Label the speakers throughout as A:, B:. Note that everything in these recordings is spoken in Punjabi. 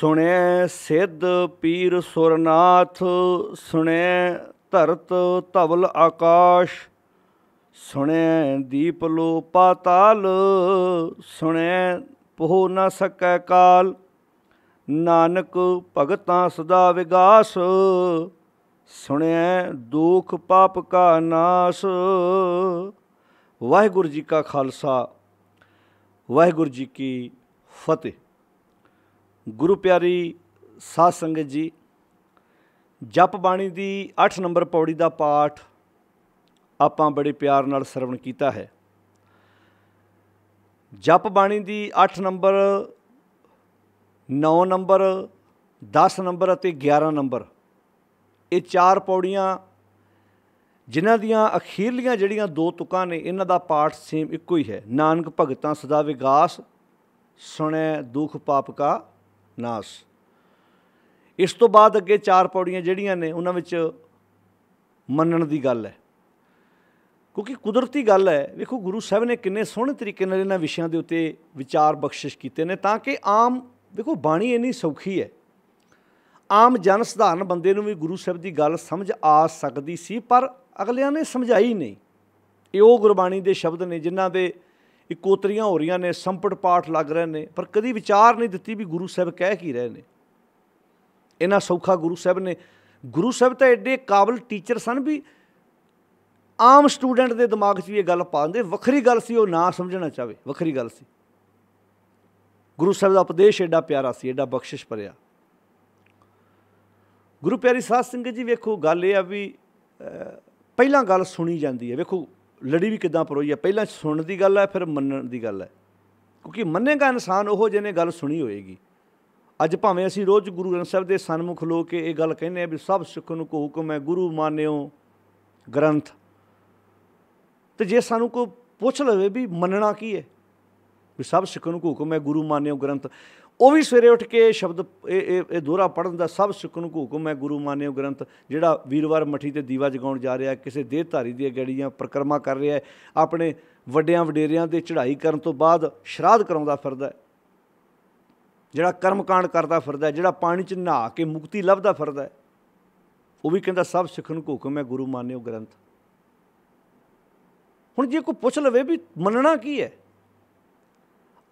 A: सुने सिद्ध पीर सुरनाथ, सुने धरत धवल आकाश, सुने दीप लो पाताल, सुने पोह न सकै काल। नानक भगतां सदा विगास, सुने दुख पाप का नाश। वाहिगुरू जी का खालसा, वाहिगुरू जी की फतेह। गुरु प्यारी साध संगत जी, जप बाणी की 8 नंबर पौड़ी का पाठ आपां बड़े प्यार नाल सरवण कीता है। जप बाणी की 8 नंबर, 9 नंबर, 10 नंबर और 11 नंबर, ये 4 पौड़ियाँ जिन्हां दियां अखीरलियां जिहड़ियां 2 तुकां ने, इन्हां दा पाठ सेम इक्को ही है। नानक भगतां सदा विगास, सुने दुख पाप का नाश। इस तो बाद अगे 4 पौड़ियां जिहड़ियां ने उन्हां विच मनण दी गल है, क्योंकि कुदरती गल है। वेखो गुरु साहब ने किन्ने सोहणे तरीके नाल इन्हां विषयां दे उत्ते विचार बख्शिश कीते ने, तां कि आम देखो बाणी इन्नी सौखी है, आम जन सधारण बंदे नूं भी गुरु साहब की गल समझ आ सकदी सी, पर अगलियां ने समझाई नहीं। ये वो गुरबाणी के शब्द ने जिन्हां दे इकोतरियां हो रही ने, संपट पाठ लग रहे हैं, पर कभी विचार नहीं दिती भी गुरु साहब कह की रहे हैं। इन्ना सौखा गुरु साहब ने, गुरु साहब तो एडे काबिल टीचर सन भी आम स्टूडेंट के दिमाग च भी ये गल पा देंदे। वखरी गल सी वो ना समझना चाहे, वखरी गल सी। गुरु साहब का उपदेश एडा प्यारा सी, एडा बख्शिश भरिया। गुरु प्यारी साध संगत जी, वेखो गल ये भी पहला गल सुनी जाती है। वेखो लड़ी भी किदां परोई है, पहला सुनने की गल है, फिर मनण की गल है, क्योंकि मन्नेगा इंसान वो जिन्हें गल सुनी होएगी। अज भावें असीं रोज़ गुरु ग्रंथ साहब के सन्मुख लो के ये गल कहने भी सब सिख नूं को हुक्म है गुरु मान्यो ग्रंथ, तो जे सानूं कोई पुछ लवे भी मनना की है, भी सब सिख नूं को हुक्म है गुरु मान्यो ग्रंथ, वो भी सवेरे उठ के शब्द ये दोहरा पढ़न का, सब सिख नूं को हुक्म है गुरु मान्यो ग्रंथ। जिहड़ा वीरवार मठी ते दीवा जगाउण जा रहा है, किसी देहधारी दी गड़ियां परिक्रमा कर रहा है, अपने वड्डियां वडेरियां दे चढ़ाई करन तो बाद श्राद्ध कराउंदा फिरदा है, जिहड़ा कर्मकांड करदा फिरदा है, जिहड़ा पानी च नहा के मुक्ति लभदा फिरदा है, वो भी कहंदा सब सिख नूं को हुक्म है गुरु मान्यो ग्रंथ। हुण जे कोई पुछ लवे भी मनना की है,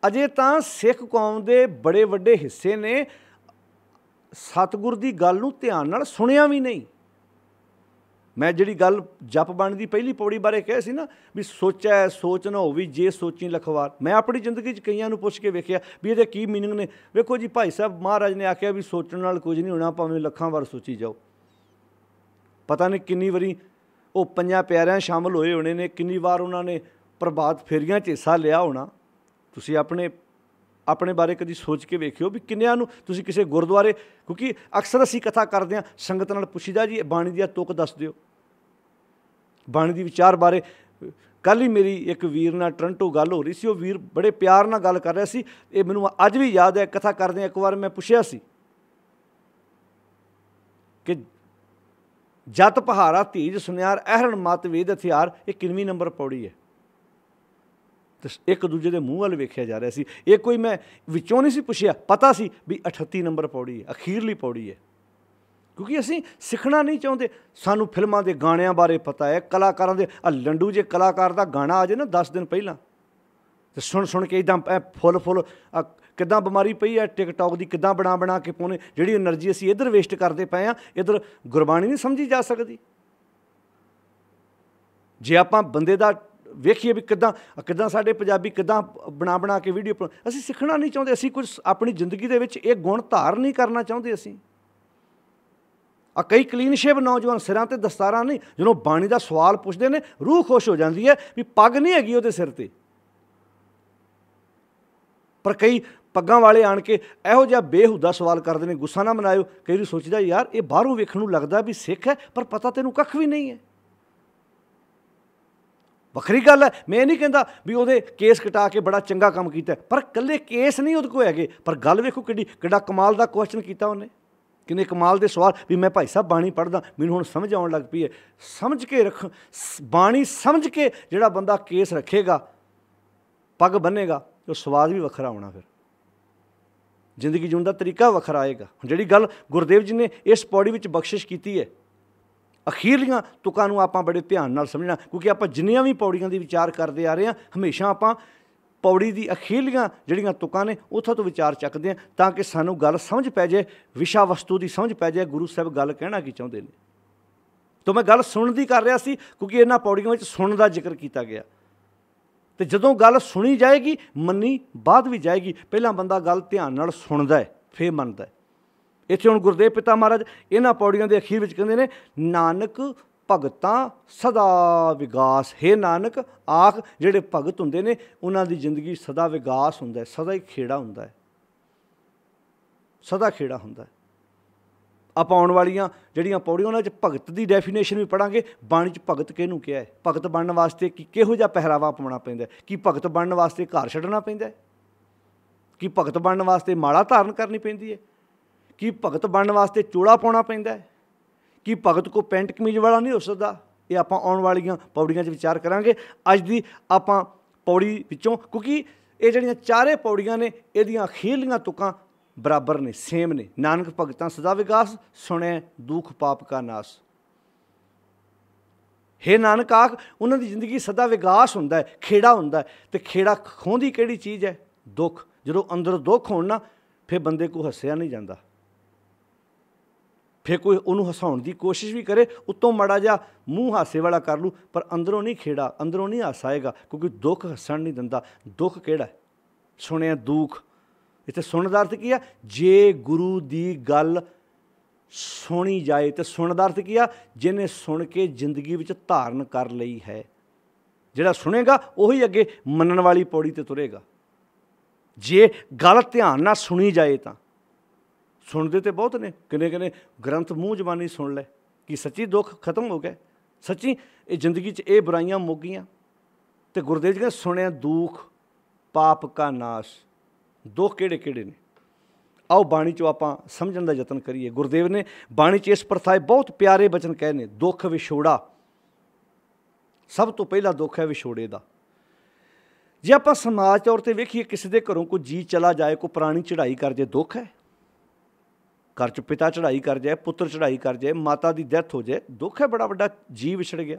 A: अजे तां सिख कौम के बड़े वड्डे हिस्से ने सतगुर की गल नूं ध्यान नाल सुनिया भी नहीं। मैं जिहड़ी गल जप बाणी की पहली पौड़ी बारे कही सी ना, भी सोचा सोच ना होवी जे सोची लखवार, मैं अपनी जिंदगी च कईयां नूं पुछ के वेखिया भी इहदे की मीनिंग ने। वेखो जी, भाई साहब महाराज ने आख्या भी सोचण नाल कुछ नहीं होना, भावें लखां वार सोची जाओ। पता नहीं किन्नी वारी वो 5 प्यारिਆਂ शामिल होए होने ने, किन्नी वार उन्होंने प्रभात फेरियां च हिस्सा लिया होना। तुसीं अपने अपने बारे कभी सोच के वेखियो भी किन्नियां नूं तुसीं किसी गुरुद्वारे, क्योंकि अक्सर असीं कथा करते हैं संगत नाल पुछीदा जी बाणी दी तुक दस दिओ, बाणी दी विचार बारे। कल ही मेरी एक वीर नाल टरंटो गल हो रही सी, वो वीर बड़े प्यार नाल गल कर रहा सी। ये मैनूं अज भी याद है, कथा करदे एक बार मैं पुछिया सी कि जत पहारा धीज सुनियार अहरण मत वेद हथियार, ये किनवीं नंबर पौड़ी है। तो एक दूजे के मूँह वाल वेख्या जा रहा सी। ये कोई मैं विचों नहीं सी पुछिया, पता सी भी 38 नंबर पौड़ी है, अखीरली पौड़ी है। क्योंकि असीं सिखना नहीं चाहते। सानू फिल्मां दे गाणियां बारे पता है, कलाकारां दे लंडू जे कलाकार का गाना आ जाए ना 10 दिन पहला, तो सुन सुन के इदां फुल फुल किदां बीमारी पई है टिकटॉक की, किदां बना बना के पाने, जिहड़ी एनर्जी असीं इधर वेस्ट करते पे हाँ, इधर गुरबाणी नहीं समझी जा सकती। जे आपां बंदे दा वेखिए भी किदां किदां साडे पंजाबी किदां बना बना के वीडियो, असीं सिखना नहीं चाहते, असीं कुछ अपनी जिंदगी दे विच एक गुण धार नहीं करना चाहते। असीं कई क्लीन शेव नौजवान सिरां ते दस्तारां नहीं, ਜਦੋਂ बाणी का सवाल पुछते हैं रूह खुश हो जाती है भी पग नहीं हैगी ਉਹਦੇ सिर ते। पर कई पग्गां वाले आण के इहो जिहा बेहुदा सवाल करते हैं, गुस्सा ना मनाओ। कई वारी सोचदा यार ये बाहरों वेखण नूं लगदा भी सिख है, पर पता तैनूं कख भी नहीं है। वखरी गल है, मैं नहीं कहता भी ਉਹਦੇ केस कटा के बड़ा चंगा काम कीता, पर कल्ले केस नहीं ਉਹਦੇ कोल हैगे, पर गल वेखो किड्डा कमाल का क्वेश्चन कीता ਉਹਨੇ, किन्ने कमाल के सवाल भी मैं भाई साहब बाणी पढ़दा मैनूं हुण समझ आउण लग पई है। समझ के रख, बाणी समझ के जिहड़ा बंदा केस रखेगा, पग बन्नेगा, तो स्वाद भी वखरा होना। फिर ਜ਼ਿੰਦਗੀ ਜਿਉਣ ਦਾ ਤਰੀਕਾ ਵੱਖਰਾ ਆਏਗਾ। ਜਿਹੜੀ ਗੱਲ ਗੁਰਦੇਵ ਜੀ ਨੇ ਇਸ ਪੌੜੀ ਵਿੱਚ ਬਖਸ਼ਿਸ਼ ਕੀਤੀ ਹੈ, ਅਖੀਰਲੀਆਂ ਤੁਕਾਂ ਨੂੰ ਆਪਾਂ ਬੜੇ ਧਿਆਨ ਨਾਲ ਸਮਝਣਾ, ਕਿਉਂਕਿ ਆਪਾਂ ਜਿੰਨੀਆਂ ਵੀ ਪੌੜੀਆਂ ਦੀ ਵਿਚਾਰ ਕਰਦੇ ਆ ਰਹੇ ਹਾਂ, ਹਮੇਸ਼ਾ ਆਪਾਂ ਪੌੜੀ ਦੀ ਅਖੀਰਲੀਆਂ ਜਿਹੜੀਆਂ ਤੁਕਾਂ ਨੇ ਉੱਥੋਂ ਤੋਂ ਵਿਚਾਰ ਚੱਕਦੇ ਹਾਂ, ਤਾਂ ਕਿ ਸਾਨੂੰ ਗੱਲ ਸਮਝ ਪੈ ਜਾਏ, ਵਿਸ਼ਾ ਵਸਤੂ ਦੀ ਸਮਝ ਪੈ ਜਾਏ, ਗੁਰੂ ਸਾਹਿਬ ਗੱਲ ਕਹਿਣਾ ਕੀ ਚਾਹੁੰਦੇ ਨੇ। ਤਾਂ ਮੈਂ ਗੱਲ ਸੁਣਨ ਦੀ ਕਰ ਰਿਹਾ ਸੀ, ਕਿਉਂਕਿ ਇਹਨਾਂ ਪੌੜੀਆਂ ਵਿੱਚ ਸੁਣਨ ਦਾ ਜ਼ਿਕਰ ਕੀਤਾ ਗਿਆ। ਅਤੇ ਜਦੋਂ ਗੱਲ ਸੁਣੀ ਜਾਏਗੀ, ਮੰਨੀ ਬਾਅਦ ਵੀ ਜਾਏਗੀ। ਪਹਿਲਾਂ ਬੰਦਾ ਗੱਲ ਧਿਆਨ ਨਾਲ ਸੁਣਦਾ ਹੈ, ਫਿਰ ਮੰਨਦਾ ਹੈ। ਇੱਥੇ ਹੁਣ ਗੁਰਦੇਵ ਪਿਤਾ ਮਹਾਰਾਜ ਇਹਨਾਂ ਪੌੜੀਆਂ ਦੇ ਅਖੀਰ ਵਿੱਚ ਕਹਿੰਦੇ ਨੇ, ਨਾਨਕ ਭਗਤਾਂ ਸਦਾ ਵਿਗਾਸ। ਹੇ ਨਾਨਕ, ਆਖ ਜਿਹੜੇ ਭਗਤ ਹੁੰਦੇ ਨੇ ਉਹਨਾਂ ਦੀ ਜ਼ਿੰਦਗੀ ਸਦਾ ਵਿਗਾਸ ਹੁੰਦਾ ਹੈ, ਸਦਾ ਹੀ ਖੇੜਾ ਹੁੰਦਾ ਹੈ, ਸਦਾ ਖੇੜਾ ਹੁੰਦਾ ਹੈ। ਆਪਾਂ ਆਉਣ ਵਾਲੀਆਂ ਜਿਹੜੀਆਂ ਪੌੜੀਆਂ ਉਹਨਾਂ 'ਚ ਭਗਤ ਦੀ ਡੈਫੀਨੇਸ਼ਨ ਵੀ ਪੜ੍ਹਾਂਗੇ। ਬਾਣੀ 'ਚ ਭਗਤ ਕਿਹਨੂੰ ਕਿਹਾ ਹੈ, ਭਗਤ ਬਣਨ ਵਾਸਤੇ ਕਿਹੋ ਜਿਹਾ ਪਹਿਰਾਵਾ ਪਾਉਣਾ ਪੈਂਦਾ, ਕੀ ਭਗਤ ਬਣਨ ਵਾਸਤੇ ਘਰ ਛੱਡਣਾ ਪੈਂਦਾ, ਕੀ ਭਗਤ ਬਣਨ ਵਾਸਤੇ ਮਾਲਾ ਧਾਰਨ ਕਰਨੀ ਪੈਂਦੀ ਹੈ, ਕੀ ਭਗਤ ਬਣਨ ਵਾਸਤੇ ਚੋਲਾ ਪਾਉਣਾ ਪੈਂਦਾ ਹੈ, ਕੀ ਭਗਤ ਕੋ ਪੈਂਟ ਕਮੀਜ਼ ਵਾਲਾ ਨਹੀਂ ਹੋ ਸਕਦਾ। ਇਹ ਆਪਾਂ ਆਉਣ ਵਾਲੀਆਂ ਪੌੜੀਆਂ 'ਚ ਵਿਚਾਰ ਕਰਾਂਗੇ। ਅੱਜ ਦੀ ਆਪਾਂ ਪੌੜੀ ਵਿੱਚੋਂ, ਕਿਉਂਕਿ ਇਹ ਜਿਹੜੀਆਂ ਚਾਰੇ ਪੌੜੀਆਂ ਨੇ ਇਹਦੀਆਂ ਅਖੀਰਲੀਆਂ ਤੁਕਾਂ ਬਰਾਬਰ ਨੇ, ਸੇਮ ਨੇ। ਨਾਨਕ ਭਗਤਾਂ ਸਦਾ ਵਿਗਾਸ, ਸੁਣਿਆ ਦੁੱਖ ਪਾਪ ਕਾ ਨਾਸ। ਹੇ ਨਾਨਕ, ਆਖ ਉਹਨਾਂ ਦੀ ਜ਼ਿੰਦਗੀ ਸਦਾ ਵਿਗਾਸ ਹੁੰਦਾ ਹੈ, ਖੇੜਾ ਹੁੰਦਾ ਹੈ। ਅਤੇ ਖੇੜਾ ਖੋਹਦੀ ਕਿਹੜੀ ਚੀਜ਼ ਹੈ? ਦੁੱਖ। ਜਦੋਂ ਅੰਦਰ ਦੁੱਖ ਹੋਣ ਨਾ, ਫਿਰ ਬੰਦੇ ਕੋਲ ਹੱਸਿਆ ਨਹੀਂ ਜਾਂਦਾ। ਫਿਰ ਕੋਈ ਉਹਨੂੰ ਹਸਾਉਣ ਦੀ ਕੋਸ਼ਿਸ਼ ਵੀ ਕਰੇ, ਉੱਤੋਂ ਮਾੜਾ ਜਿਹਾ ਮੂੰਹ ਹਾਸੇ ਵਾਲਾ ਕਰ ਲੂ, ਪਰ ਅੰਦਰੋਂ ਨਹੀਂ ਖੇੜਾ, ਅੰਦਰੋਂ ਨਹੀਂ ਹਾਸਾ ਆਏਗਾ, ਕਿਉਂਕਿ ਦੁੱਖ ਹੱਸਣ ਨਹੀਂ ਦਿੰਦਾ। ਦੁੱਖ ਕਿਹੜਾ? ਸੁਣਿਆ ਦੁੱਖ। ਇੱਥੇ ਸੁਣਨ ਦਾ ਅਰਥ ਕੀ ਆ? ਜੇ ਗੁਰੂ ਦੀ ਗੱਲ ਸੁਣੀ ਜਾਏ। ਅਤੇ ਸੁਣਨ ਦਾ ਅਰਥ ਕੀ ਆ? ਜਿਹਨੇ ਸੁਣ ਕੇ ਜ਼ਿੰਦਗੀ ਵਿੱਚ ਧਾਰਨ ਕਰ ਲਈ ਹੈ। ਜਿਹੜਾ ਸੁਣੇਗਾ ਉਹੀ ਅੱਗੇ ਮੰਨਣ ਵਾਲੀ ਪੌੜੀ 'ਤੇ ਤੁਰੇਗਾ। ਜੇ ਗੱਲ ਧਿਆਨ ਨਾਲ ਸੁਣੀ ਜਾਏ ਤਾਂ। ਸੁਣਦੇ ਤਾਂ ਬਹੁਤ ਨੇ, ਕਿੰਨੇ ਗ੍ਰੰਥ ਮੂੰਹ ਜ਼ਬਾਨੀ ਸੁਣ ਲੈ, ਕਿ ਸੱਚੀ ਦੁੱਖ ਖਤਮ ਹੋ ਗਿਆ, ਸੱਚੀ ਇਹ ਜ਼ਿੰਦਗੀ 'ਚ ਇਹ ਬੁਰਾਈਆਂ ਮੁੱਕ ਗਈਆਂ। ਅਤੇ ਗੁਰਦੇਵ ਜੀ ਕਹਿੰਦੇ, ਸੁਣਿਆ ਦੁੱਖ ਪਾਪ ਕਾ ਨਾਸ਼। ਦੁੱਖ ਕਿਹੜੇ ਕਿਹੜੇ ਨੇ? ਆਓ ਬਾਣੀ 'ਚੋਂ ਆਪਾਂ ਸਮਝਣ ਦਾ ਯਤਨ ਕਰੀਏ। ਗੁਰਦੇਵ ਨੇ ਬਾਣੀ 'ਚ ਇਸ ਪ੍ਰਥਾਏ ਬਹੁਤ ਪਿਆਰੇ ਬਚਨ ਕਹੇ ਨੇ। ਦੁੱਖ ਵਿਛੋੜਾ, ਸਭ ਤੋਂ ਪਹਿਲਾ ਦੁੱਖ ਹੈ ਵਿਛੋੜੇ ਦਾ। ਜੇ ਆਪਾਂ ਸਮਾਜ ਤੌਰ 'ਤੇ ਵੇਖੀਏ, ਕਿਸੇ ਦੇ ਘਰੋਂ ਕੋਈ ਜੀ ਚਲਾ ਜਾਏ, ਕੋਈ ਪੁਰਾਣੀ ਚੜ੍ਹਾਈ ਕਰ ਜਾਏ, ਦੁੱਖ ਹੈ। ਘਰ 'ਚ ਪਿਤਾ ਚੜ੍ਹਾਈ ਕਰ ਜਾਏ, ਪੁੱਤਰ ਚੜ੍ਹਾਈ ਕਰ ਜਾਏ, ਮਾਤਾ ਦੀ ਡੈਥ ਹੋ ਜਾਏ, ਦੁੱਖ ਹੈ ਬੜਾ ਵੱਡਾ। ਜੀ ਵਿਛੜ ਗਿਆ।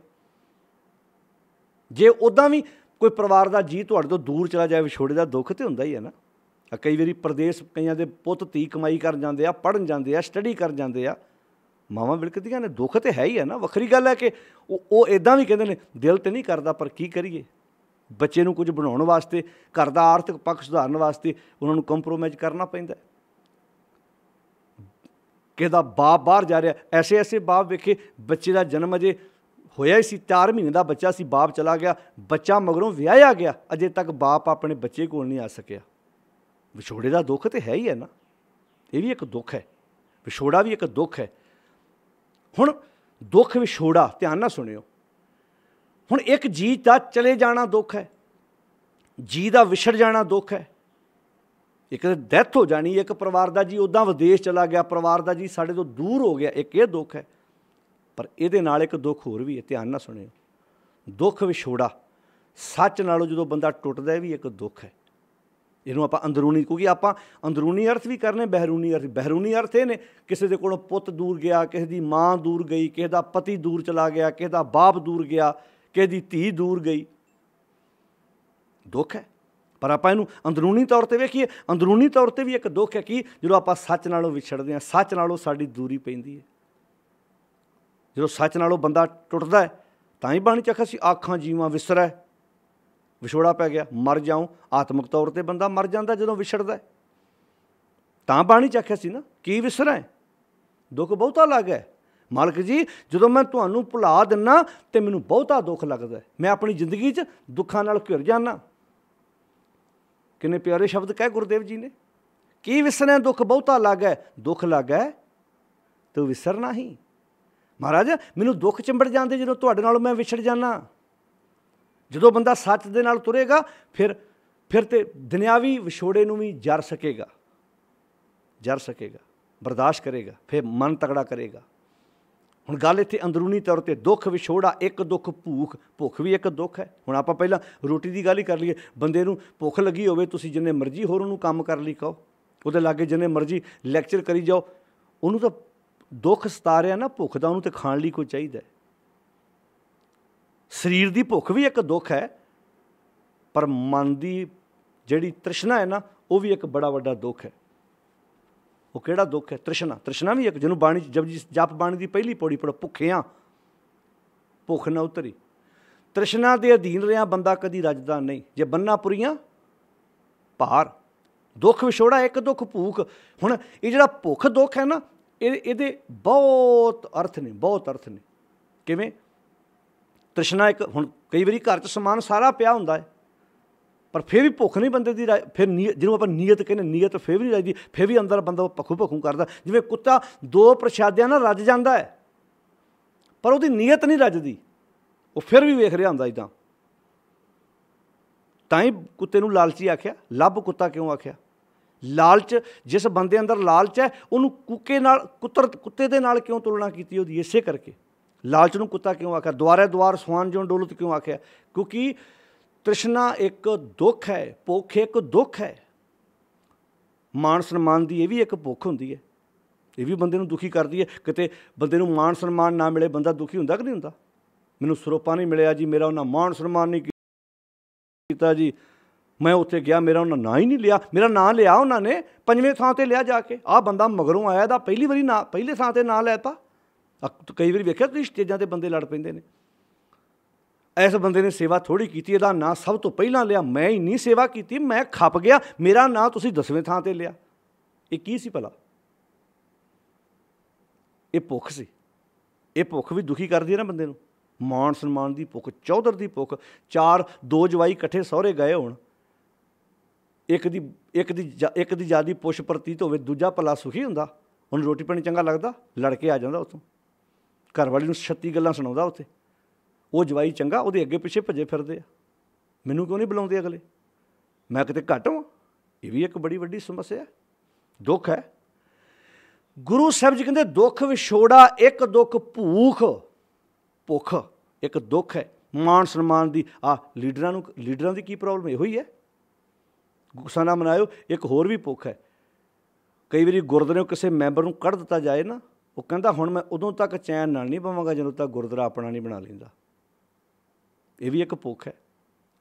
A: ਜੇ ਉੱਦਾਂ ਵੀ ਕੋਈ ਪਰਿਵਾਰ ਦਾ ਜੀ ਤੁਹਾਡੇ ਤੋਂ ਦੂਰ ਚਲਾ ਜਾਏ, ਵਿਛੋੜੇ ਦਾ ਦੁੱਖ ਤਾਂ ਹੁੰਦਾ ਹੀ ਹੈ ਨਾ। ਕਈ ਵਾਰੀ ਪ੍ਰਦੇਸ਼, ਕਈਆਂ ਦੇ ਪੁੱਤ ਧੀ ਕਮਾਈ ਕਰਨ ਜਾਂਦੇ ਆ, ਪੜ੍ਹਨ ਜਾਂਦੇ ਆ, ਸਟੱਡੀ ਕਰਨ ਜਾਂਦੇ ਆ, ਮਾਵਾਂ ਵਿਲਕਦੀਆਂ ਨੇ, ਦੁੱਖ ਤਾਂ ਹੈ ਹੀ ਹੈ ਨਾ। ਵੱਖਰੀ ਗੱਲ ਹੈ ਕਿ ਉਹ ਇੱਦਾਂ ਵੀ ਕਹਿੰਦੇ ਨੇ, ਦਿਲ ਤਾਂ ਨਹੀਂ ਕਰਦਾ, ਪਰ ਕੀ ਕਰੀਏ, ਬੱਚੇ ਨੂੰ ਕੁਝ ਬਣਾਉਣ ਵਾਸਤੇ, ਘਰ ਦਾ ਆਰਥਿਕ ਪੱਖ ਸੁਧਾਰਨ ਵਾਸਤੇ ਉਹਨਾਂ ਨੂੰ ਕੰਪਰੋਮਾਈਜ਼ ਕਰਨਾ ਪੈਂਦਾ। ਕਿਸੇ ਦਾ ਬਾਪ ਬਾਹਰ ਜਾ ਰਿਹਾ, ਐਸੇ ਬਾਪ ਵੇਖੇ, ਬੱਚੇ ਦਾ ਜਨਮ ਅਜੇ ਹੋਇਆ ਹੀ ਸੀ, 4 ਮਹੀਨੇ ਦਾ ਬੱਚਾ ਸੀ, ਬਾਪ ਚਲਾ ਗਿਆ, ਬੱਚਾ ਮਗਰੋਂ ਵਿਆਹਿਆ ਗਿਆ, ਅਜੇ ਤੱਕ ਬਾਪ ਆਪਣੇ ਬੱਚੇ ਕੋਲ ਨਹੀਂ ਆ ਸਕਿਆ। ਵਿਛੋੜੇ ਦਾ ਦੁੱਖ ਤਾਂ ਹੈ ਹੀ ਹੈ ਨਾ। ਇਹ ਵੀ ਇੱਕ ਦੁੱਖ ਹੈ, ਵਿਛੋੜਾ ਵੀ ਇੱਕ ਦੁੱਖ ਹੈ। ਹੁਣ ਦੁੱਖ ਵਿਛੋੜਾ, ਧਿਆਨ ਨਾਲ ਸੁਣਿਓ। ਹੁਣ ਇੱਕ ਜੀ ਦਾ ਚਲੇ ਜਾਣਾ ਦੁੱਖ ਹੈ, ਜੀ ਦਾ ਵਿਛੜ ਜਾਣਾ ਦੁੱਖ ਹੈ। ਇੱਕ ਡੈਥ ਹੋ ਜਾਣੀ, ਇੱਕ ਪਰਿਵਾਰ ਦਾ ਜੀ ਉੱਦਾਂ ਵਿਦੇਸ਼ ਚਲਾ ਗਿਆ, ਪਰਿਵਾਰ ਦਾ ਜੀ ਸਾਡੇ ਤੋਂ ਦੂਰ ਹੋ ਗਿਆ, ਇੱਕ ਇਹ ਦੁੱਖ ਹੈ। ਪਰ ਇਹਦੇ ਨਾਲ ਇੱਕ ਦੁੱਖ ਹੋਰ ਵੀ ਹੈ, ਧਿਆਨ ਨਾਲ ਸੁਣਿਓ। ਦੁੱਖ ਵਿਛੋੜਾ, ਸੱਚ ਨਾਲੋਂ ਜਦੋਂ ਬੰਦਾ ਟੁੱਟਦਾ, ਇਹ ਵੀ ਇੱਕ ਦੁੱਖ ਹੈ। ਇਹਨੂੰ ਆਪਾਂ ਅੰਦਰੂਨੀ, ਕਿਉਂਕਿ ਆਪਾਂ ਅੰਦਰੂਨੀ ਅਰਥ ਵੀ ਕਰਨੇ, ਬਹਿਰੂਨੀ ਅਰਥ। ਬਹਿਰੂਨੀ ਅਰਥ ਇਹ ਨੇ, ਕਿਸੇ ਦੇ ਕੋਲੋਂ ਪੁੱਤ ਦੂਰ ਗਿਆ, ਕਿਸੇ ਦੀ ਮਾਂ ਦੂਰ ਗਈ, ਕਿਸੇ ਦਾ ਪਤੀ ਦੂਰ ਚਲਾ ਗਿਆ, ਕਿਸੇ ਦਾ ਬਾਪ ਦੂਰ ਗਿਆ, ਕਿਸੇ ਦੀ ਧੀ ਦੂਰ ਗਈ, ਦੁੱਖ ਹੈ। ਪਰ ਆਪਾਂ ਇਹਨੂੰ ਅੰਦਰੂਨੀ ਤੌਰ 'ਤੇ ਵੇਖੀਏ, ਅੰਦਰੂਨੀ ਤੌਰ 'ਤੇ ਵੀ ਇੱਕ ਦੁੱਖ ਹੈ। ਕਿ ਜਦੋਂ ਆਪਾਂ ਸੱਚ ਨਾਲੋਂ ਵਿਛੜਦੇ ਹਾਂ, ਸੱਚ ਨਾਲੋਂ ਸਾਡੀ ਦੂਰੀ ਪੈਂਦੀ ਹੈ। ਜਦੋਂ ਸੱਚ ਨਾਲੋਂ ਬੰਦਾ ਟੁੱਟਦਾ ਹੈ, ਤਾਂ ਹੀ ਬਾਣੀ 'ਚ ਆਖਿਆ ਸੀ, ਆਖਾਂ ਜੀਵਾਂ ਵਿਸਰੈ, ਵਿਛੋੜਾ ਪੈ ਗਿਆ, ਮਰ ਜਾਊਂ। ਆਤਮਿਕ ਤੌਰ 'ਤੇ ਬੰਦਾ ਮਰ ਜਾਂਦਾ ਜਦੋਂ ਵਿਛੜਦਾ। ਤਾਂ ਬਾਣੀ 'ਚ ਆਖਿਆ ਸੀ ਨਾ, ਕੀ ਵਿਸਰੈ, ਦੁੱਖ ਬਹੁਤਾ ਲੱਗ ਹੈ। ਮਾਲਕ ਜੀ, ਜਦੋਂ ਮੈਂ ਤੁਹਾਨੂੰ ਭੁਲਾ ਦਿੰਦਾ ਅਤੇ ਮੈਨੂੰ ਬਹੁਤਾ ਦੁੱਖ ਲੱਗਦਾ, ਮੈਂ ਆਪਣੀ ਜ਼ਿੰਦਗੀ 'ਚ ਦੁੱਖਾਂ ਨਾਲ ਘਿਰ ਜਾਂਦਾ। ਕਿੰਨੇ ਪਿਆਰੇ ਸ਼ਬਦ ਕਹੇ ਗੁਰਦੇਵ ਜੀ ਨੇ। ਕੀ ਵਿਸਰੈ, ਦੁੱਖ ਬਹੁਤਾ ਲੱਗ ਹੈ। ਦੁੱਖ ਲੱਗ ਹੈ ਤੂੰ ਵਿਸਰਨਾ ਹੀ। ਮਹਾਰਾਜ, ਮੈਨੂੰ ਦੁੱਖ ਚਿੰਬੜ ਜਾਂਦੇ ਜਦੋਂ ਤੁਹਾਡੇ ਨਾਲ ਮੈਂ ਵਿਛੜ ਜਾਂਦਾ। ਜਦੋਂ ਬੰਦਾ ਸੱਚ ਦੇ ਨਾਲ ਤੁਰੇਗਾ, ਫਿਰ ਤੇ ਦੁਨਿਆਵੀ ਵਿਛੋੜੇ ਨੂੰ ਵੀ ਜਰ ਸਕੇਗਾ, ਬਰਦਾਸ਼ਤ ਕਰੇਗਾ, ਫਿਰ ਮਨ ਤਗੜਾ ਕਰੇਗਾ। ਹੁਣ ਗੱਲ ਇੱਥੇ ਅੰਦਰੂਨੀ ਤੌਰ 'ਤੇ ਦੁੱਖ ਵਿਛੋੜਾ, ਇੱਕ ਦੁੱਖ ਭੁੱਖ ਵੀ ਇੱਕ ਦੁੱਖ ਹੈ। ਹੁਣ ਆਪਾਂ ਪਹਿਲਾਂ ਰੋਟੀ ਦੀ ਗੱਲ ਹੀ ਕਰ ਲਈਏ। ਬੰਦੇ ਨੂੰ ਭੁੱਖ ਲੱਗੀ ਹੋਵੇ, ਤੁਸੀਂ ਜਿੰਨੇ ਮਰਜ਼ੀ ਹੋਰ ਉਹਨੂੰ ਕੰਮ ਕਰਨ ਲਈ ਕਹੋ, ਉਹਦੇ ਲਾਗੇ ਜਿੰਨੇ ਮਰਜ਼ੀ ਲੈਕਚਰ ਕਰੀ ਜਾਓ, ਉਹਨੂੰ ਤਾਂ ਦੁੱਖ ਸਤਾ ਰਿਹਾ ਨਾ, ਭੁੱਖ ਦਾ ਉਹਨੂੰ ਤਾਂ ਖਾਣ ਲਈ ਕੋਈ ਚਾਹੀਦਾ। ਸਰੀਰ ਦੀ ਭੁੱਖ ਵੀ ਇੱਕ ਦੁੱਖ ਹੈ, ਪਰ ਮਨ ਦੀ ਜਿਹੜੀ ਤ੍ਰਿਸ਼ਨਾ ਹੈ ਨਾ, ਉਹ ਵੀ ਇੱਕ ਬੜਾ ਵੱਡਾ ਦੁੱਖ ਹੈ। ਉਹ ਕਿਹੜਾ ਦੁੱਖ ਹੈ? ਤ੍ਰਿਸ਼ਨਾ। ਤ੍ਰਿਸ਼ਨਾ ਵੀ ਇੱਕ, ਜਿਹਨੂੰ ਬਾਣੀ ਜਪ ਬਾਣੀ ਦੀ ਪਹਿਲੀ ਪੌੜੀ ਪੜੋ, ਭੁੱਖਿਆਂ ਭੁੱਖ ਨਾ ਉਤਰੀ। ਤ੍ਰਿਸ਼ਨਾ ਦੇ ਅਧੀਨ ਰਿਹਾ ਬੰਦਾ ਕਦੀ ਰੱਜਦਾ ਨਹੀਂ। ਜੇ ਬੰਨਾ ਪੁਰੀਆਂ ਭਾਰ, ਦੁੱਖ ਵਿਛੋੜਾ ਇੱਕ ਦੁੱਖ ਭੂਖ। ਹੁਣ ਇਹ ਜਿਹੜਾ ਭੁੱਖ ਦੁੱਖ ਹੈ ਨਾ, ਇਹਦੇ ਬਹੁਤ ਅਰਥ ਨੇ, ਬਹੁਤ ਅਰਥ ਨੇ। ਕਿਵੇਂ? ਤ੍ਰਿਸ਼ਨਾ ਇੱਕ, ਹੁਣ ਕਈ ਵਾਰੀ ਘਰ 'ਚ ਸਮਾਨ ਸਾਰਾ ਪਿਆ ਹੁੰਦਾ ਹੈ, ਪਰ ਫਿਰ ਵੀ ਭੁੱਖ ਨਹੀਂ ਬੰਦੇ ਦੀ, ਫਿਰ ਜਿਹਨੂੰ ਆਪਾਂ ਨੀਅਤ ਕਹਿੰਦੇ, ਨੀਅਤ ਫਿਰ ਵੀ ਨਹੀਂ ਰੱਜਦੀ, ਫਿਰ ਵੀ ਅੰਦਰ ਬੰਦਾ ਭਖੂ ਕਰਦਾ। ਜਿਵੇਂ ਕੁੱਤਾ 2 ਪ੍ਰਸ਼ਾਦਿਆਂ ਨਾਲ ਰੱਜ ਜਾਂਦਾ ਹੈ, ਪਰ ਉਹਦੀ ਨੀਅਤ ਨਹੀਂ ਰੱਜਦੀ, ਉਹ ਫਿਰ ਵੀ ਵੇਖ ਰਿਹਾ ਹੁੰਦਾ ਇੱਦਾਂ। ਤਾਂ ਹੀ ਕੁੱਤੇ ਨੂੰ ਲਾਲਚੀ ਆਖਿਆ। ਲੱਭ ਕੁੱਤਾ ਕਿਉਂ ਆਖਿਆ? ਲਾਲਚ, ਜਿਸ ਬੰਦੇ ਅੰਦਰ ਲਾਲਚ ਹੈ, ਉਹਨੂੰ ਕੁੱਤੇ ਦੇ ਨਾਲ ਕਿਉਂ ਤੁਲਨਾ ਕੀਤੀ ਉਹਦੀ? ਇਸੇ ਕਰਕੇ ਲਾਲਚ ਨੂੰ ਕੁੱਤਾ ਕਿਉਂ ਆਖਿਆ? ਦੁਆਰੇ ਦੁਆਰ ਸੁਹਾਨ ਜਿਉਂ ਡੋਲਤ ਕਿਉਂ ਆਖਿਆ? ਕਿਉਂਕਿ ਤ੍ਰਿਸ਼ਨਾ ਇੱਕ ਦੁੱਖ ਹੈ, ਭੁੱਖ ਇੱਕ ਦੁੱਖ ਹੈ। ਮਾਣ ਸਨਮਾਨ ਦੀ ਇਹ ਵੀ ਇੱਕ ਭੁੱਖ ਹੁੰਦੀ ਹੈ, ਇਹ ਵੀ ਬੰਦੇ ਨੂੰ ਦੁਖੀ ਕਰਦੀ ਹੈ। ਕਿਤੇ ਬੰਦੇ ਨੂੰ ਮਾਣ ਸਨਮਾਨ ਨਾ ਮਿਲੇ, ਬੰਦਾ ਦੁਖੀ ਹੁੰਦਾ ਕਿ ਨਹੀਂ ਹੁੰਦਾ? ਮੈਨੂੰ ਸਰੋਪਾ ਨਹੀਂ ਮਿਲਿਆ ਜੀ, ਮੇਰਾ ਉਹਨਾਂ ਮਾਣ ਸਨਮਾਨ ਨਹੀਂ ਕੀਤਾ ਜੀ, ਮੈਂ ਉੱਥੇ ਗਿਆ, ਮੇਰਾ ਉਹਨਾਂ ਨਾਂ ਹੀ ਨਹੀਂ ਲਿਆ। ਮੇਰਾ ਨਾਂ ਲਿਆ ਉਹਨਾਂ ਨੇ 5ਵੇਂ ਥਾਂ 'ਤੇ ਲਿਆ ਜਾ ਕੇ। ਆਹ ਬੰਦਾ ਮਗਰੋਂ ਆਇਆ, ਇਹਦਾ ਪਹਿਲੀ ਵਾਰੀ ਨਾਂ ਪਹਿਲੇ ਥਾਂ 'ਤੇ ਨਾਂ ਲੈ ਤਾ। ਕਈ ਵਾਰੀ ਵੇਖਿਆ ਤੁਸੀਂ ਸਟੇਜਾਂ 'ਤੇ ਬੰਦੇ ਲੜ ਪੈਂਦੇ ਨੇ, ਇਸ ਬੰਦੇ ਨੇ ਸੇਵਾ ਥੋੜ੍ਹੀ ਕੀਤੀ, ਇਹਦਾ ਨਾਂ ਸਭ ਤੋਂ ਪਹਿਲਾਂ ਲਿਆ। ਮੈਂ ਇੰਨੀ ਸੇਵਾ ਕੀਤੀ, ਮੈਂ ਖੱਪ ਗਿਆ, ਮੇਰਾ ਨਾਂ ਤੁਸੀਂ 10ਵੇਂ ਥਾਂ 'ਤੇ ਲਿਆ। ਇਹ ਕੀ ਸੀ ਭਲਾ? ਇਹ ਭੁੱਖ ਸੀ। ਇਹ ਭੁੱਖ ਵੀ ਦੁਖੀ ਕਰਦੀ ਹੈ ਨਾ ਬੰਦੇ ਨੂੰ। ਮਾਣ ਸਨਮਾਨ ਦੀ ਭੁੱਖ, ਚੌਧਰ ਦੀ ਭੁੱਖ। 2 ਜਵਾਈ ਇਕੱਠੇ ਸਹੁਰੇ ਗਏ ਹੋਣ, ਇੱਕ ਦੀ ਜ਼ਿਆਦੀ ਪੁੱਛ ਪ੍ਰਤੀਤ ਹੋਵੇ, ਦੂਜਾ ਭਲਾ ਸੁਖੀ ਹੁੰਦਾ? ਉਹਨੂੰ ਰੋਟੀ ਪਾਣੀ ਚੰਗਾ ਲੱਗਦਾ? ਲੜ ਕੇ ਆ ਜਾਂਦਾ ਉੱਥੋਂ, ਘਰ ਵਾਲੀ ਨੂੰ 36 ਗੱਲਾਂ ਸੁਣਾਉਂਦਾ ਉੱਥੇ। ਉਹ ਜਵਾਈ ਚੰਗਾ, ਉਹਦੇ ਅੱਗੇ ਪਿੱਛੇ ਭੱਜੇ ਫਿਰਦੇ ਆ, ਮੈਨੂੰ ਕਿਉਂ ਨਹੀਂ ਬੁਲਾਉਂਦੇ ਅਗਲੇ, ਮੈਂ ਕਿਤੇ ਘੱਟ ਹਾਂ? ਇਹ ਵੀ ਇੱਕ ਬੜੀ ਵੱਡੀ ਸਮੱਸਿਆ, ਦੁੱਖ ਹੈ। ਗੁਰੂ ਸਾਹਿਬ ਜੀ ਕਹਿੰਦੇ ਦੁੱਖ ਵਿਛੋੜਾ ਇੱਕ ਦੁੱਖ ਭੂਖ। ਭੁੱਖ ਇੱਕ ਦੁੱਖ ਹੈ। ਮਾਣ ਸਨਮਾਨ ਦੀ ਲੀਡਰਾਂ ਦੀ ਕੀ ਪ੍ਰੋਬਲਮ? ਇਹੋ ਹੀ ਹੈ, ਗੁੱਸਾ ਨਾ ਮਨਾਇਓ। ਇੱਕ ਹੋਰ ਵੀ ਭੁੱਖ ਹੈ। ਕਈ ਵਾਰੀ ਗੁਰਦੁਆਰੇ ਕਿਸੇ ਮੈਂਬਰ ਨੂੰ ਕੱਢ ਦਿੱਤਾ ਜਾਏ ਨਾ, ਉਹ ਕਹਿੰਦਾ ਹੁਣ ਮੈਂ ਉਦੋਂ ਤੱਕ ਚੈਨ ਨਾਲ ਨਹੀਂ ਪਵਾਂਗਾ ਜਦੋਂ ਤੱਕ ਗੁਰਦੁਆਰਾ ਆਪਣਾ ਨਹੀਂ ਬਣਾ ਲੈਂਦਾ। ਇਹ ਵੀ ਇੱਕ ਭੁੱਖ ਹੈ।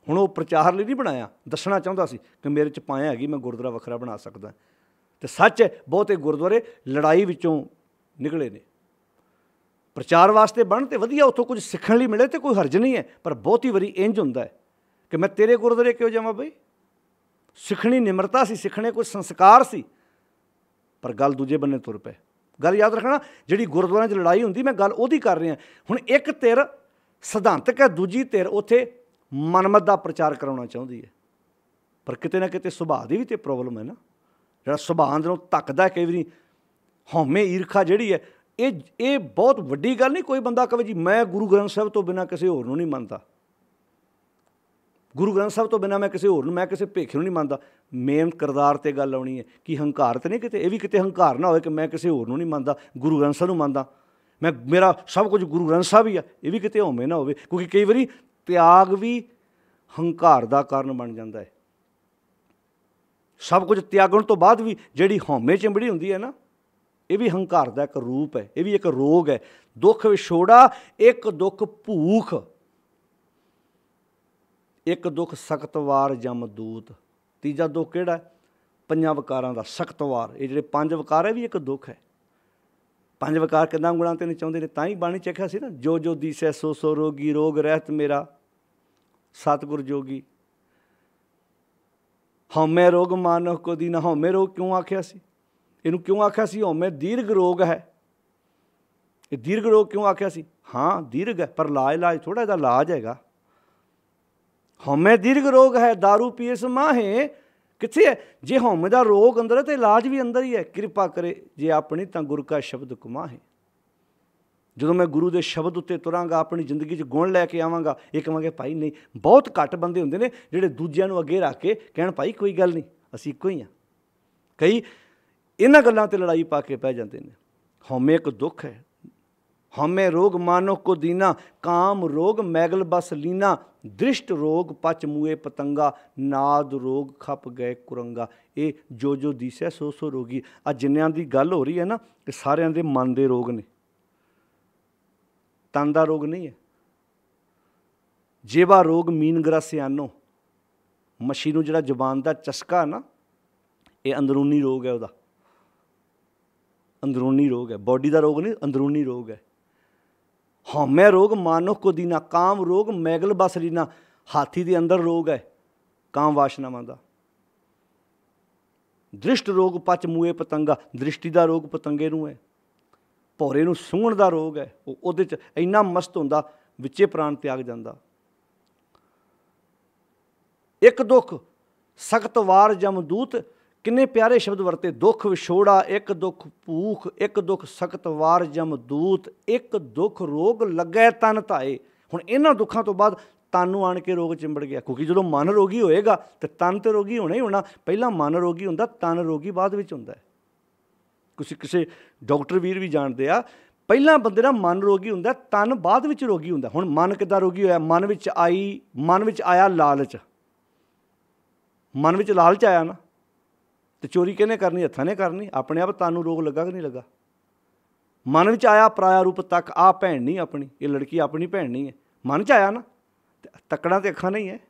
A: ਹੁਣ ਉਹ ਪ੍ਰਚਾਰ ਲਈ ਨਹੀਂ ਬਣਾਇਆ, ਦੱਸਣਾ ਚਾਹੁੰਦਾ ਸੀ ਕਿ ਮੇਰੇ 'ਚ ਪਾਇਆ ਹੈਗੀ, ਮੈਂ ਗੁਰਦੁਆਰਾ ਵੱਖਰਾ ਬਣਾ ਸਕਦਾ। ਅਤੇ ਸੱਚ ਹੈ, ਬਹੁਤੇ ਗੁਰਦੁਆਰੇ ਲੜਾਈ ਵਿੱਚੋਂ ਨਿਕਲੇ ਨੇ। ਪ੍ਰਚਾਰ ਵਾਸਤੇ ਬਣ ਤੇ ਵਧੀਆ, ਉੱਥੋਂ ਕੁਝ ਸਿੱਖਣ ਲਈ ਮਿਲੇ ਤਾਂ ਕੋਈ ਹਰਜ ਨਹੀਂ ਹੈ, ਪਰ ਬਹੁਤੀ ਵਾਰੀ ਇੰਝ ਹੁੰਦਾ ਹੈ ਕਿ ਮੈਂ ਤੇਰੇ ਗੁਰਦੁਆਰੇ ਕਿਉਂ ਜਾਵਾਂ ਬਈ? ਸਿੱਖਣੀ ਨਿਮਰਤਾ ਸੀ, ਸਿੱਖਣੇ ਕੋਈ ਸੰਸਕਾਰ ਸੀ, ਪਰ ਗੱਲ ਦੂਜੇ ਬੰਨੇ ਤੁਰ ਪਏ। ਗੱਲ ਯਾਦ ਰੱਖਣਾ, ਜਿਹੜੀ ਗੁਰਦੁਆਰਿਆਂ 'ਚ ਲੜਾਈ ਹੁੰਦੀ, ਮੈਂ ਗੱਲ ਉਹਦੀ ਕਰ ਰਿਹਾ। ਹੁਣ ਇੱਕ ਧਿਰ ਸਿਧਾਂਤਕ ਹੈ, ਦੂਜੀ ਧਿਰ ਉੱਥੇ ਮਨਮਤ ਦਾ ਪ੍ਰਚਾਰ ਕਰਾਉਣਾ ਚਾਹੁੰਦੀ ਹੈ, ਪਰ ਕਿਤੇ ਨਾ ਕਿਤੇ ਸੁਭਾਅ ਦੀ ਵੀ ਤਾਂ ਪ੍ਰੋਬਲਮ ਹੈ ਨਾ। ਜਿਹੜਾ ਸੁਭਾਅ ਅੰਦਰੋਂ ਧੱਕਦਾ ਕਈ ਵਾਰੀ, ਹਉਮੈ ਈਰਖਾ ਜਿਹੜੀ ਹੈ, ਇਹ ਬਹੁਤ ਵੱਡੀ ਗੱਲ ਨਹੀਂ। ਕੋਈ ਬੰਦਾ ਕਹੇ ਜੀ ਮੈਂ ਗੁਰੂ ਗ੍ਰੰਥ ਸਾਹਿਬ ਤੋਂ ਬਿਨਾਂ ਕਿਸੇ ਹੋਰ ਨੂੰ ਨਹੀਂ ਮੰਨਦਾ, ਗੁਰੂ ਗ੍ਰੰਥ ਸਾਹਿਬ ਤੋਂ ਬਿਨਾਂ ਮੈਂ ਕਿਸੇ ਹੋਰ ਨੂੰ, ਮੈਂ ਕਿਸੇ ਭੇਖੇ ਨੂੰ ਨਹੀਂ ਮੰਨਦਾ। ਮੇਨ ਕਿਰਦਾਰ 'ਤੇ ਗੱਲ ਆਉਣੀ ਹੈ ਕਿ ਹੰਕਾਰ ਤਾਂ ਨਹੀਂ ਕਿਤੇ, ਇਹ ਵੀ ਕਿਤੇ ਹੰਕਾਰ ਨਾ ਹੋਵੇ ਕਿ ਮੈਂ ਕਿਸੇ ਹੋਰ ਨੂੰ ਨਹੀਂ ਮੰਨਦਾ, ਗੁਰੂ ਗ੍ਰੰਥ ਸਾਹਿਬ ਨੂੰ ਮੰਨਦਾ, ਮੇਰਾ ਸਭ ਕੁਝ ਗੁਰੂ ਗ੍ਰੰਥ ਸਾਹਿਬ ਹੀ ਆ। ਇਹ ਵੀ ਕਿਤੇ ਹਉਮੈ ਨਾ ਹੋਵੇ, ਕਿਉਂਕਿ ਕਈ ਵਾਰੀ ਤਿਆਗ ਵੀ ਹੰਕਾਰ ਦਾ ਕਾਰਨ ਬਣ ਜਾਂਦਾ ਹੈ। ਸਭ ਕੁਝ ਤਿਆਗਣ ਤੋਂ ਬਾਅਦ ਵੀ ਜਿਹੜੀ ਹਉਮੈ ਚਿੰਬੜੀ ਹੁੰਦੀ ਹੈ ਨਾ, ਇਹ ਵੀ ਹੰਕਾਰ ਦਾ ਇੱਕ ਰੂਪ ਹੈ, ਇਹ ਵੀ ਇੱਕ ਰੋਗ ਹੈ। ਦੁੱਖ ਵਿਛੋੜਾ ਇੱਕ ਦੁੱਖ ਭੂਖ, ਇੱਕ ਦੁੱਖ ਸਖਤ ਵਾਰ ਜਮਦੂਤ। ਤੀਜਾ ਦੁੱਖ ਕਿਹੜਾ? 5 ਵਿਕਾਰਾਂ ਦਾ ਸਖਤ ਵਾਰ। ਇਹ ਜਿਹੜੇ 5 ਵਿਕਾਰ ਹੈ ਵੀ ਇੱਕ ਦੁੱਖ ਹੈ। 5 ਵਿਕਾਰ ਕਿੰਨਾ ਗੁਣਾਂ ਤੇ ਨਚਾਉਂਦੇ ਨੇ, ਤਾਂ ਹੀ ਬਾਣੀ ਚੱਖਿਆ ਸੀ ਨਾ, ਜੋ ਜੋ ਦੀਸੈ ਸੋ ਸੋ ਰੋਗੀ, ਰੋਗ ਰਹਿਤ ਮੇਰਾ ਸਤਿਗੁਰ ਜੋਗੀ। ਹਉਮੈ ਰੋਗ ਮਾਨੋ ਕੋ ਦੀਨਾ। ਹਉਮੈ ਰੋਗ ਕਿਉਂ ਆਖਿਆ ਸੀ? ਇਹਨੂੰ ਕਿਉਂ ਆਖਿਆ ਸੀ ਹਉਮੈ ਦੀਰਘ ਰੋਗ ਹੈ? ਇਹ ਦੀਰਘ ਰੋਗ ਕਿਉਂ ਆਖਿਆ ਸੀ? ਹਾਂ ਦੀਰਘ ਹੈ, ਪਰ ਇਲਾਜ ਥੋੜ੍ਹਾ, ਇਹਦਾ ਇਲਾਜ ਹੈਗਾ। ਹਉਮੈ ਦੀਰਘ ਰੋਗ ਹੈ, ਦਾਰੂ ਪੀਏ ਸਮਾਹੇ। ਕਿੱਥੇ ਹੈ? ਜੇ ਹਉਮੈ ਦਾ ਰੋਗ ਅੰਦਰ ਹੈ ਤਾਂ ਇਲਾਜ ਵੀ ਅੰਦਰ ਹੀ ਹੈ। ਕਿਰਪਾ ਕਰੇ ਜੇ ਆਪਣੀ ਤਾਂ ਗੁਰ ਕਾ ਸ਼ਬਦ ਕਮਾਹੇ। ਜਦੋਂ ਮੈਂ ਗੁਰੂ ਦੇ ਸ਼ਬਦ ਉੱਤੇ ਤੁਰਾਂਗਾ, ਆਪਣੀ ਜ਼ਿੰਦਗੀ 'ਚ ਗੁਣ ਲੈ ਕੇ ਆਵਾਂਗਾ। ਇਹ ਕਹਾਂਗੇ ਭਾਈ ਨਹੀਂ, ਬਹੁਤ ਘੱਟ ਬੰਦੇ ਹੁੰਦੇ ਨੇ ਜਿਹੜੇ ਦੂਜਿਆਂ ਨੂੰ ਅੱਗੇ ਰੱਖ ਕੇ ਕਹਿਣ ਭਾਈ ਕੋਈ ਗੱਲ ਨਹੀਂ, ਅਸੀਂ ਇੱਕੋ ਹੀ ਹਾਂ। ਕਈ ਇਹਨਾਂ ਗੱਲਾਂ 'ਤੇ ਲੜਾਈ ਪਾ ਕੇ ਪੈ ਜਾਂਦੇ ਨੇ। ਹਉਮੈ ਇੱਕ ਦੁੱਖ ਹੈ। ਹਉਮੈ ਰੋਗ ਮਾਨੋ ਕੋ ਦੀਨਾ, ਕਾਮ ਰੋਗ ਮੈਗਲ ਬਸ ਲੀਨਾ। दृष्ट रोग पच मूए पतंगा, नाद रोग खप गए कुरंगा। ये जो जो दिसै सो सो रोगी। आ जिन्नियां दी गल हो रही है ना, ये सारियां दे मन दे रोग ने, तन दा रोग नहीं है। जेवा रोग मीन ग्रासियानो, मच्छी नूं जिहड़ा जबान दा चस्का ना, ये अंदरूनी रोग है, उहदा अंदरूनी रोग है, बॉडी दा रोग नहीं, अंदरूनी रोग है। हौमै रोग मानो को दीना, काम रोग मैगल बसरीना, हाथी दे अंदर रोग है काम वाशनावां दा। दृष्ट रोग पच मूए पतंगा, दृष्टि दा रोग पतंगे नूं है। भौरे नूं सूंघण दा रोग है, उहदे च इन्ना मस्त हुंदा विचे प्राण त्याग जांदा। एक दुख सख्त वार जमदूत, किन्ने प्यारे शब्द वरते, दुख विछोड़ा एक दुख भूख, एक दुख सख्त वार जमदूत, एक दुख रोग लगे तन धाए। हुण इन्हां दुखां तो बाद तन नूं आण के रोग चिंबड़ गया, क्योंकि जो मन रोगी होएगा तो तन तो रोगी होना ही होना। पहला मन रोगी हुंदा, तन रोगी बाद विच हुंदा है। कुछ किसी डॉक्टर वीर भी जानते आ, पहला बंदे दा मन रोगी हुंदा, तन बाद विच रोगी हुंदा। हुण मन किद्दां रोगी होया, मन विच आया लालच, मन विच लालच आया ना, तो चोरी किहने करनी, हत्थां ने करनी। अपने आप तन नूं रोग लगा कि नहीं लगा। मन विच आया पराया रूप तक, आ भैन नहीं अपनी, ये लड़की अपनी भैन नहीं है, मन च आया ना, तकड़ा तो अखां नहीं है,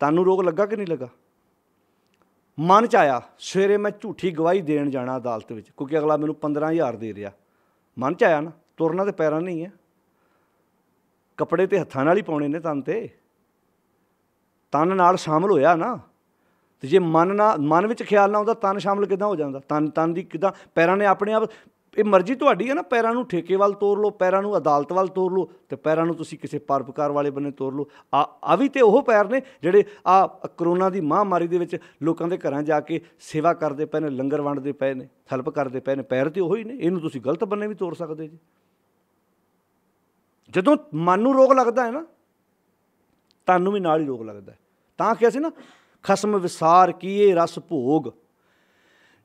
A: तन नूं रोग लगा कि नहीं लगा। मन च आया सवेरे मैं झूठी गवाही देन जाना अदालत में, क्योंकि अगला मैनू 15,000 दे रहा, मन च आया ना, तुरना तो पैरां नहीं है, कपड़े तो हत्थां नाल ही पाउणे ने, तन नाल शामिल होया ना। तो जे मन विच ख्याल ना आउंदा, तन शामिल किदां हो जांदा, तन दी किदां, पैरां ने अपने आप, ये मर्जी तुहाडी है ना, पैरां नूं ठेके वाल तोड़ लो, पैरां नूं अदालत वाल तोड़ लो, तो पैरां नूं तुसीं किसी परोपकार वाले बन्ने तोड़ लो। आ भी तो ओह पैर ने जिहड़े आ करोना की महामारी दे विच लोकां दे घरां जाके सेवा करदे पए ने, लंगर वंडदे पए ने, हैल्प करदे पए ने, पैर तो ओही ने। इहनूं तुसीं गलत बन्ने भी तोड़ सकदे जी। जदों मन नूं रोग लगदा है ना, तन नूं भी नाल ही रोग लगदा है। तां किहा सी ना, खसम विसार कीए रस भोग।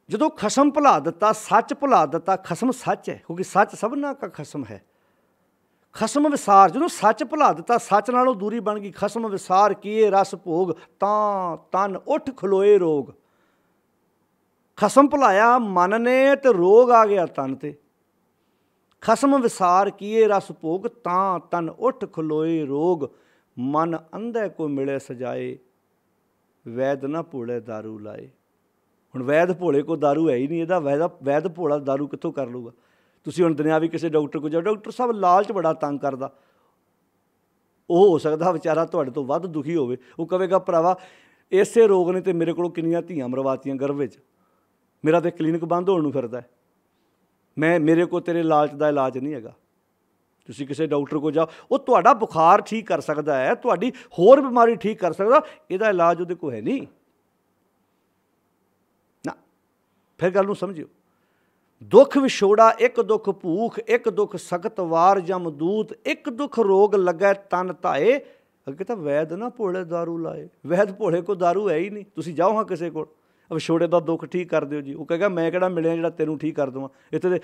A: जो खसम भुला दिता, सच भुला दिता, खसम सच है, क्योंकि सच सबना का खसम है। खसम विसार, जो सच भुला दिता, सच नालों दूरी बन गई, खसम विसार कीए रस भोग, तां तन उठ खलोए रोग। खसम भुलाया मन ने तो रोग आ गया तन ते। खसम विसार कीए रस भोग, तां तन उठ खलोए रोग। मन अंधे को मिले सजाए, वैद ना भोले दारू लाए। हुण वैद भोले को दारू है ही नहीं, इहदा वैद भोला दारू कित्थों कर लूगा। तुसीं हुण दुनियावी किसी डॉक्टर को जाओ, डॉक्टर साहब लालच बड़ा तंग करदा, वो हो सकदा बेचारा तुहाडे तो वध दुखी होवे, वो कहेगा भरावा इसे रोग ने तो मेरे को किन्नियां धीआं मरवातियां गर्भ विच, मेरा तो क्लीनिक बंद होण नूं फिरदा है, मेरे को तेरे लालच का इलाज नहीं हैगा। तुसीं किसी डॉक्टर को जाओ, वो तुहाडा बुखार ठीक कर सकदा है, तुहाडी होर बीमारी ठीक कर सकदा, इहदा इलाज उहदे कोल है नहीं ना। फिर गल नूं समझिओ, दुख विछोड़ा एक दुख भूख, एक दुख सख्त वार जमदूत, एक दुख रोग लगे तन धाए। अगे तो वैद ना भोले दारू लाए, वैद भोले को दारू है ही नहीं। तुसीं जाओ हाँ किसी को, विछोड़े का दुख ठीक कर दिओ जी, वो कहेगा मैं किहड़ा मिलिया जिहड़ा तैनूं ठीक कर देवां। इत्थे ते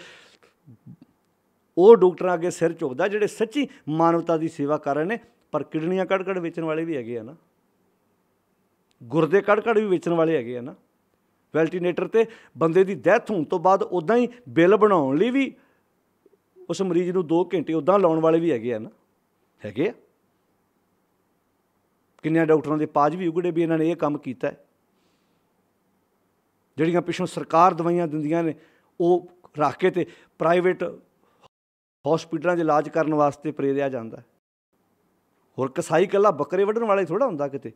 A: वो डॉक्टर अगे सिर झुकदा जिहड़े सच्ची मानवता की सेवा कर रहे हैं, पर किडनियां कड़ कड़ वेचण वाले भी हैगे आ ना, गुरदे कड़ कड़ भी वेचण वाले हैगे आ ना। वैल्टीनेटर ते बंदे की डैथ होने तो बाद उदां ही बिल बनाउण लई भी उस मरीज़ नूं 2 घंटे उदां लाउण वाले भी हैगे आ ना, हैगे आ। किन्ने डॉक्टरां दे पाज भी उगड़े भी इन्हां ने ये काम कीता है। जिहड़ियां पिछों सरकार दवाइयां दिंदियां ने, वो रख के ते प्राइवेट हॉस्पिटलों च इलाज करने वास्ते प्रेरिया जाता है। होर कसाई कला बकरे वढ़न वाले थोड़ा होंदा किते,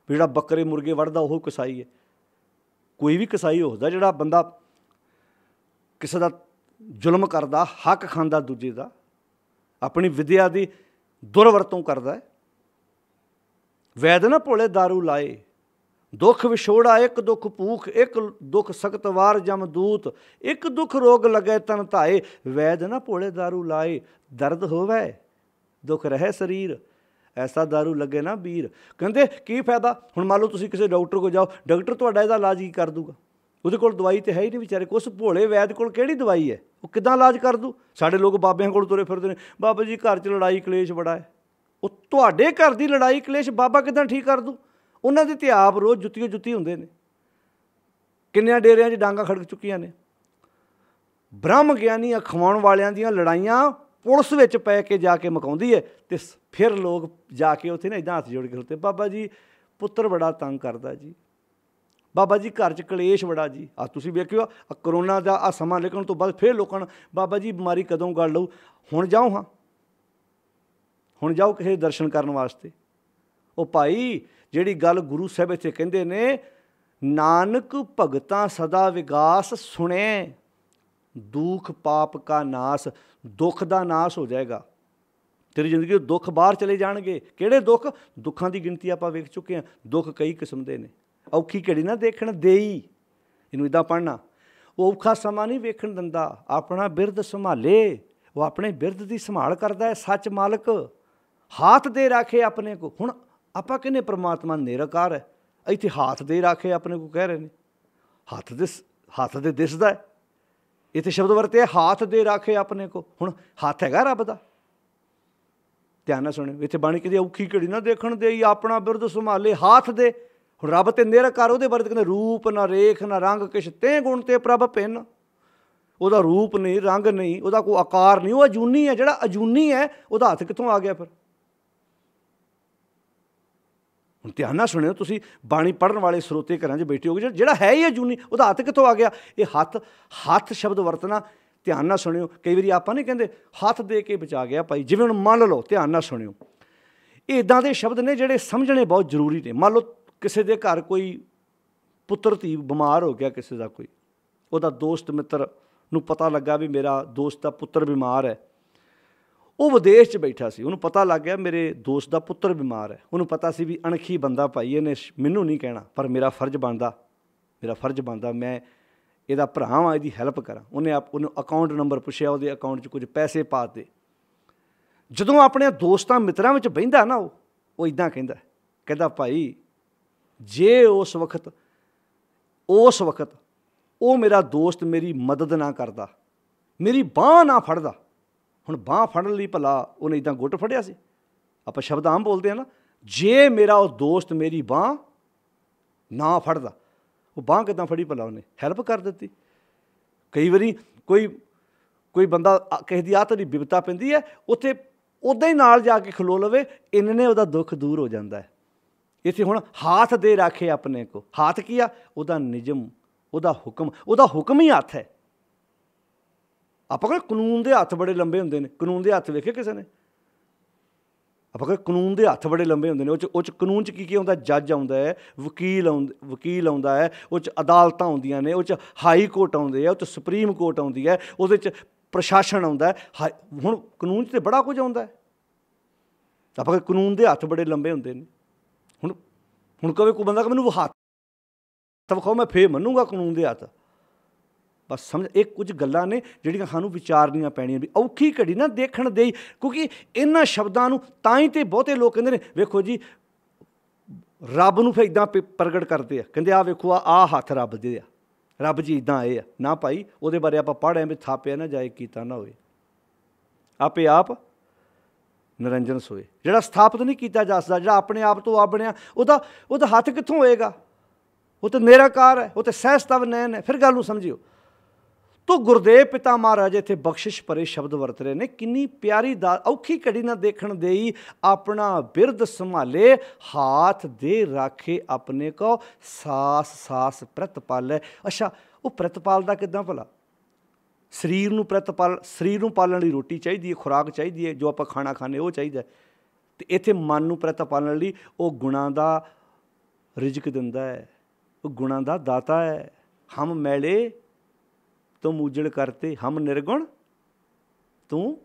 A: जिहड़ा बकरे मुर्गे वढ़दा वो कसाई है। कोई भी कसाई होता जिहड़ा बंदा किसी का जुल्म करदा, हक खांदा दूजे का, अपनी विद्या की दुरवरतों करदा है। वैद ना भोले दारू लाए, दुख विछोड़ा एक दुख भूख, एक दुख सख्त वार जमदूत, एक दुख रोग लगे तन धाए। वैद ना भोले दारू लाए, दर्द होवे दुख रहे शरीर, ऐसा दारू लगे ना वीर। कहते की फायदा, हुण मान लो तुसीं किसी डॉक्टर को जाओ, डॉक्टर तुहाडा इहदा इलाज की कर दूगा, उहदे कोल दवाई तो है ही नहीं बेचारे को, उस भोले वैद कोल किहड़ी दवाई है, वो किदां इलाज कर दू। साडे लोग बाबियां कोल तुरे फिरदे ने, बाबा जी घर च लड़ाई कलेश बड़ा है, ਉਹ ਤੁਹਾਡੇ ਘਰ ਦੀ ਲੜਾਈ ਕਲੇਸ਼ ਬਾਬਾ ਕਿੱਦਾਂ ਠੀਕ ਕਰ ਦੂ? ਉਹਨਾਂ ਦੇ ਤੇ ਆਪ ਰੋਜ਼ ਜੁੱਤੀਓ ਜੁੱਤੀ ਹੁੰਦੇ ਨੇ। ਕਿੰਨਿਆਂ ਡੇਰਿਆਂ 'ਚ ਡਾਂਗਾਂ ਖੜਕ ਚੁੱਕੀਆਂ ਨੇ। ਬ੍ਰਹਮ ਗਿਆਨੀ ਅਖਵਾਉਣ ਵਾਲਿਆਂ ਦੀਆਂ ਲੜਾਈਆਂ ਪੁਲਿਸ ਵਿੱਚ ਪੈ ਕੇ ਜਾ ਕੇ ਮੁਕਾਉਂਦੀ ਹੈ, ਅਤੇ ਫਿਰ ਲੋਕ ਜਾ ਕੇ ਉੱਥੇ ਨਾ ਇੱਦਾਂ ਹੱਥ ਜੋੜ ਕੇ ਖਲੋਤੇ, ਬਾਬਾ ਜੀ ਪੁੱਤਰ ਬੜਾ ਤੰਗ ਕਰਦਾ ਜੀ, ਬਾਬਾ ਜੀ ਘਰ 'ਚ ਕਲੇਸ਼ ਬੜਾ ਜੀ। ਆ ਤੁਸੀਂ ਵੇਖਿਓ ਕਰੋਨਾ ਦਾ ਆ ਸਮਾਂ ਨਿਕਲਣ ਤੋਂ ਬਾਅਦ ਫਿਰ ਲੋਕਾਂ ਨੂੰ ਬਾਬਾ ਜੀ ਬਿਮਾਰੀ ਕਦੋਂ ਗੜ ਲਊ? ਹੁਣ ਜਾਓ, ਹਾਂ ਹੁਣ ਜਾਓ ਕਿਸੇ ਦੇ ਦਰਸ਼ਨ ਕਰਨ ਵਾਸਤੇ। ਉਹ ਭਾਈ ਜਿਹੜੀ ਗੱਲ ਗੁਰੂ ਸਾਹਿਬ ਇੱਥੇ ਕਹਿੰਦੇ ਨੇ, ਨਾਨਕ ਭਗਤਾਂ ਸਦਾ ਵਿਗਾਸ ਸੁਣੇ, ਦੁੱਖ ਪਾਪ ਕਾ ਨਾਸ, ਦੁੱਖ ਦਾ ਨਾਸ ਹੋ ਜਾਏਗਾ ਤੇਰੀ ਜ਼ਿੰਦਗੀ ਤੋਂ। ਦੁੱਖ ਬਾਹਰ ਚਲੇ ਜਾਣਗੇ। ਕਿਹੜੇ ਦੁੱਖ? ਦੁੱਖਾਂ ਦੀ ਗਿਣਤੀ ਆਪਾਂ ਵੇਖ ਚੁੱਕੇ ਹਾਂ। ਦੁੱਖ ਕਈ ਕਿਸਮ ਦੇ ਨੇ। ਔਖੀ ਘੜੀ ਨਾ ਦੇਖਣ ਦੇਈ, ਇਹਨੂੰ ਇੱਦਾਂ ਪੜ੍ਹਨਾ। ਉਹ ਔਖਾ ਸਮਾਂ ਨਹੀਂ ਵੇਖਣ ਦਿੰਦਾ, ਆਪਣਾ ਬਿਰਧ ਸੰਭਾਲੇ। ਉਹ ਆਪਣੇ ਬਿਰਧ ਦੀ ਸੰਭਾਲ ਕਰਦਾ ਹੈ। ਸੱਚ ਮਾਲਕ ਹਾਥ ਦੇ ਰਾਖੇ ਆਪਣੇ ਕੋ। ਹੁਣ ਆਪਾਂ ਕਹਿੰਦੇ ਪਰਮਾਤਮਾ ਨਿਰਾਕਾਰ ਹੈ, ਇੱਥੇ ਹਾਥ ਦੇ ਰਾਖੇ ਆਪਣੇ ਕੋ ਕਹਿ ਰਹੇ ਨੇ। ਹੱਥ ਦੇ ਦਿਸਦਾ ਹੈ, ਇੱਥੇ ਸ਼ਬਦ ਵਰਤਿਆ ਹਾਥ ਦੇ ਰਾਖੇ ਆਪਣੇ ਕੋ। ਹੁਣ ਹੱਥ ਹੈਗਾ ਰੱਬ ਦਾ? ਧਿਆਨ ਨਾਲ ਸੁਣਿਓ, ਇੱਥੇ ਬਾਣੀ ਕਹਿੰਦੀ ਔਖੀ ਘੜੀ ਨਾ ਦੇਖਣ ਦੇਈ, ਆਪਣਾ ਬਿਰਧ ਸੰਭਾਲੇ ਹਾਥ ਦੇ। ਹੁਣ ਰੱਬ ਤੇ ਨਿਰਾਕਾਰ, ਉਹਦੇ ਬਾਰੇ ਕਹਿੰਦੇ ਰੂਪ ਨਾ ਰੇਖ ਨਾ ਰੰਗ ਕਿਛ, ਤੇ ਗੁਣ ਤੇ ਪ੍ਰਭ ਭਿੰਨ। ਉਹਦਾ ਰੂਪ ਨਹੀਂ, ਰੰਗ ਨਹੀਂ, ਉਹਦਾ ਕੋਈ ਆਕਾਰ ਨਹੀਂ, ਉਹ ਅਜੂਨੀ ਹੈ। ਜਿਹੜਾ ਅਜੂਨੀ ਹੈ ਉਹਦਾ ਹੱਥ ਕਿੱਥੋਂ ਆ ਗਿਆ ਫਿਰ? ਹੁਣ ਧਿਆਨ ਨਾਲ ਸੁਣਿਓ, ਤੁਸੀਂ ਬਾਣੀ ਪੜ੍ਹਨ ਵਾਲੇ ਸਰੋਤੇ ਘਰਾਂ 'ਚ ਬੈਠੇ ਹੋਗੇ, ਜਿਹੜਾ ਹੈ ਹੀ ਅਜੂਨੀ, ਉਹਦਾ ਹੱਥ ਕਿੱਥੋਂ ਆ ਗਿਆ? ਇਹ ਹੱਥ ਸ਼ਬਦ ਵਰਤਣਾ ਧਿਆਨ ਨਾਲ ਸੁਣਿਓ। ਕਈ ਵਾਰੀ ਆਪਾਂ ਨਹੀਂ ਕਹਿੰਦੇ ਹੱਥ ਦੇ ਕੇ ਬਚਾ ਗਿਆ ਭਾਈ, ਜਿਵੇਂ ਹੁਣ ਮੰਨ ਲਓ, ਧਿਆਨ ਨਾਲ ਸੁਣਿਓ, ਇਹ ਇੱਦਾਂ ਦੇ ਸ਼ਬਦ ਨੇ ਜਿਹੜੇ ਸਮਝਣੇ ਬਹੁਤ ਜ਼ਰੂਰੀ ਨੇ। ਮੰਨ ਲਓ ਕਿਸੇ ਦੇ ਘਰ ਕੋਈ ਪੁੱਤਰ ਧੀ ਬਿਮਾਰ ਹੋ ਗਿਆ, ਕਿਸੇ ਦਾ ਕੋਈ ਉਹਦਾ ਦੋਸਤ ਮਿੱਤਰ ਨੂੰ ਪਤਾ ਲੱਗਾ ਵੀ ਮੇਰਾ ਦੋਸਤ ਦਾ ਪੁੱਤਰ ਬਿਮਾਰ ਹੈ। ਉਹ ਵਿਦੇਸ਼ 'ਚ ਬੈਠਾ ਸੀ, ਉਹਨੂੰ ਪਤਾ ਲੱਗ ਗਿਆ ਮੇਰੇ ਦੋਸਤ ਦਾ ਪੁੱਤਰ ਬਿਮਾਰ ਹੈ। ਉਹਨੂੰ ਪਤਾ ਸੀ ਵੀ ਅਣਖੀ ਬੰਦਾ ਭਾਈ, ਇਹਨੇ ਮੈਨੂੰ ਨਹੀਂ ਕਹਿਣਾ, ਪਰ ਮੇਰਾ ਫਰਜ਼ ਬਣਦਾ ਮੈਂ ਇਹਦਾ ਭਰਾ ਹਾਂ, ਇਹਦੀ ਹੈਲਪ ਕਰਾਂ। ਉਹਨੂੰ ਅਕਾਊਂਟ ਨੰਬਰ ਪੁੱਛਿਆ, ਉਹਦੇ ਅਕਾਊਂਟ 'ਚ ਕੁਝ ਪੈਸੇ ਪਾ ਦਿੱਤੇ। ਜਦੋਂ ਆਪਣੇ ਦੋਸਤਾਂ ਮਿੱਤਰਾਂ ਵਿੱਚ ਬਹਿੰਦਾ ਨਾ, ਉਹ ਇੱਦਾਂ ਕਹਿੰਦਾ ਭਾਈ ਜੇ ਉਸ ਵਕਤ ਉਹ ਮੇਰਾ ਦੋਸਤ ਮੇਰੀ ਮਦਦ ਨਾ ਕਰਦਾ, ਮੇਰੀ ਬਾਂਹ ਨਾ ਫੜਦਾ। ਹੁਣ ਬਾਂਹ ਫੜਨ ਲਈ ਭਲਾ ਉਹਨੇ ਇੱਦਾਂ ਗੁੱਟ ਫੜਿਆ ਸੀ? ਆਪਾਂ ਸ਼ਬਦ ਆਮ ਬੋਲਦੇ ਹਾਂ ਨਾ, ਜੇ ਮੇਰਾ ਉਹ ਦੋਸਤ ਮੇਰੀ ਬਾਂਹ ਨਾ ਫੜਦਾ। ਉਹ ਬਾਂਹ ਕਿੱਦਾਂ ਫੜੀ ਭਲਾ? ਉਹਨੇ ਹੈਲਪ ਕਰ ਦਿੱਤੀ। ਕਈ ਵਾਰੀ ਕੋਈ ਬੰਦਾ ਕਿਸੇ ਦੀ ਆਹ ਦੀ ਬਿਪਤਾ ਪੈਂਦੀ ਹੈ, ਉੱਥੇ ਉੱਦਾਂ ਹੀ ਨਾਲ ਜਾ ਕੇ ਖਲੋ ਲਵੇ, ਇੰਨੇ ਉਹਦਾ ਦੁੱਖ ਦੂਰ ਹੋ ਜਾਂਦਾ ਹੈ। ਇੱਥੇ ਹੁਣ ਹਾਥ ਦੇ ਰਾਖੇ ਆਪਣੇ ਕੋ। ਹਾਥ ਕੀ ਆ? ਉਹਦਾ ਨਿਯਮ, ਉਹਦਾ ਹੁਕਮ ਹੀ ਹੱਥ ਹੈ। ਆਪਾਂ ਕਹਿੰਦੇ ਕਾਨੂੰਨ ਦੇ ਹੱਥ ਬੜੇ ਲੰਬੇ ਹੁੰਦੇ ਨੇ। ਕਾਨੂੰਨ ਦੇ ਹੱਥ ਵੇਖੇ ਕਿਸੇ ਨੇ? ਆਪਾਂ ਕਹਿੰਦੇ ਕਾਨੂੰਨ ਦੇ ਹੱਥ ਬੜੇ ਲੰਬੇ ਹੁੰਦੇ ਨੇ। ਉਹ 'ਚ ਕਾਨੂੰਨ 'ਚ ਕੀ ਆਉਂਦਾ? ਜੱਜ ਆਉਂਦਾ ਹੈ, ਵਕੀਲ ਆਉਂਦਾ ਹੈ, ਉਹ 'ਚ ਅਦਾਲਤਾਂ ਆਉਂਦੀਆਂ ਨੇ, ਉਹ 'ਚ ਹਾਈ ਕੋਰਟ ਆਉਂਦੇ ਆ, ਉਹ 'ਚ ਸੁਪਰੀਮ ਕੋਰਟ ਆਉਂਦੀ ਹੈ, ਉਹਦੇ 'ਚ ਪ੍ਰਸ਼ਾਸਨ ਆਉਂਦਾ ਹੈ। ਹੁਣ ਕਾਨੂੰਨ 'ਚ ਤਾਂ ਬੜਾ ਕੁਝ ਆਉਂਦਾ ਹੈ। ਆਪਾਂ ਕਹਿੰਦੇ ਕਾਨੂੰਨ ਦੇ ਹੱਥ ਬੜੇ ਲੰਬੇ ਹੁੰਦੇ ਨੇ। ਹੁਣ ਕਵੇ ਕੋਈ ਬੰਦਾ ਕਿ ਮੈਨੂੰ ਹੱਥ ਵਿਖਾਓ, ਮੈਂ ਫੇਰ ਮੰਨੂਗਾ ਕਾਨੂੰਨ ਦੇ ਹੱਥ। ਬਸ ਸਮਝ, ਇਹ ਕੁਝ ਗੱਲਾਂ ਨੇ ਜਿਹੜੀਆਂ ਸਾਨੂੰ ਵਿਚਾਰਨੀਆਂ ਪੈਣੀਆਂ ਵੀ ਔਖੀ ਘੜੀ ਨਾ ਦੇਖਣ ਦੇਈ। ਕਿਉਂਕਿ ਇਹਨਾਂ ਸ਼ਬਦਾਂ ਨੂੰ ਤਾਂ ਹੀ ਤਾਂ ਬਹੁਤੇ ਲੋਕ ਕਹਿੰਦੇ ਨੇ, ਵੇਖੋ ਜੀ ਰੱਬ ਨੂੰ ਫਿਰ ਇੱਦਾਂ ਪ੍ਰਗਟ ਕਰਦੇ ਆ, ਕਹਿੰਦੇ ਆਹ ਵੇਖੋ ਆਹ ਹੱਥ ਰੱਬ ਦੇ ਆ, ਰੱਬ ਜੀ ਇੱਦਾਂ ਆਏ ਆ। ਨਾ ਭਾਈ, ਉਹਦੇ ਬਾਰੇ ਆਪਾਂ ਪੜ੍ਹ ਆਏ ਵੀ ਥਾਪਿਆ ਨਾ ਜਾਏ, ਕੀਤਾ ਨਾ ਹੋਏ, ਆਪੇ ਆਪ ਨਿਰੰਜਨ ਸੋਏ। ਜਿਹੜਾ ਸਥਾਪਿਤ ਨਹੀਂ ਕੀਤਾ ਜਾ ਸਕਦਾ, ਜਿਹੜਾ ਆਪਣੇ ਆਪ ਤੋਂ ਆਪ ਬਣਿਆ, ਉਹਦਾ ਹੱਥ ਕਿੱਥੋਂ ਹੋਏਗਾ? ਉਹ ਤਾਂ ਨਿਰਾਕਾਰ ਹੈ, ਉਹ ਤਾਂ ਸਹਿਸਤਵ ਨੈਣ ਹੈ। ਫਿਰ ਗੱਲ ਨੂੰ ਸਮਝਿਓ। ਤੋ ਗੁਰਦੇਵ ਪਿਤਾ ਮਹਾਰਾਜ ਇੱਥੇ ਬਖਸ਼ਿਸ਼ ਭਰੇ ਸ਼ਬਦ ਵਰਤ ਰਹੇ ਨੇ। ਕਿੰਨੀ ਪਿਆਰੀ ਦਾਤ। ਔਖੀ ਘੜੀ ਨਾ ਦੇਖਣ ਦੇਈ, ਆਪਣਾ ਬਿਰਧ ਸੰਭਾਲੇ, ਹਾਥ ਦੇ ਰਾਖੇ ਆਪਣੇ ਕੋ, ਸਾਸ ਪ੍ਰਤਪਾਲੈ। ਅੱਛਾ, ਉਹ ਪ੍ਰਤਪਾਲਦਾ ਕਿੱਦਾਂ ਭਲਾ? ਸਰੀਰ ਨੂੰ ਪਾਲਣ ਲਈ ਰੋਟੀ ਚਾਹੀਦੀ ਹੈ, ਖੁਰਾਕ ਚਾਹੀਦੀ ਹੈ, ਜੋ ਆਪਾਂ ਖਾਣਾ ਖਾਂਦੇ ਉਹ ਚਾਹੀਦਾ। ਅਤੇ ਇੱਥੇ ਮਨ ਨੂੰ ਪ੍ਰਤਪਾਲਣ ਲਈ ਉਹ ਗੁਣਾਂ ਦਾ ਰਿਜ਼ਕ ਦਿੰਦਾ ਹੈ, ਉਹ ਗੁਣਾਂ ਦਾ ਦਾਤਾ ਹੈ। ਹਮ ਮੈਲੇ ਤੁਮ ਉਜੜ ਕਰਤੇ, ਹਮ ਨਿਰਗੁਣ ਤੂੰ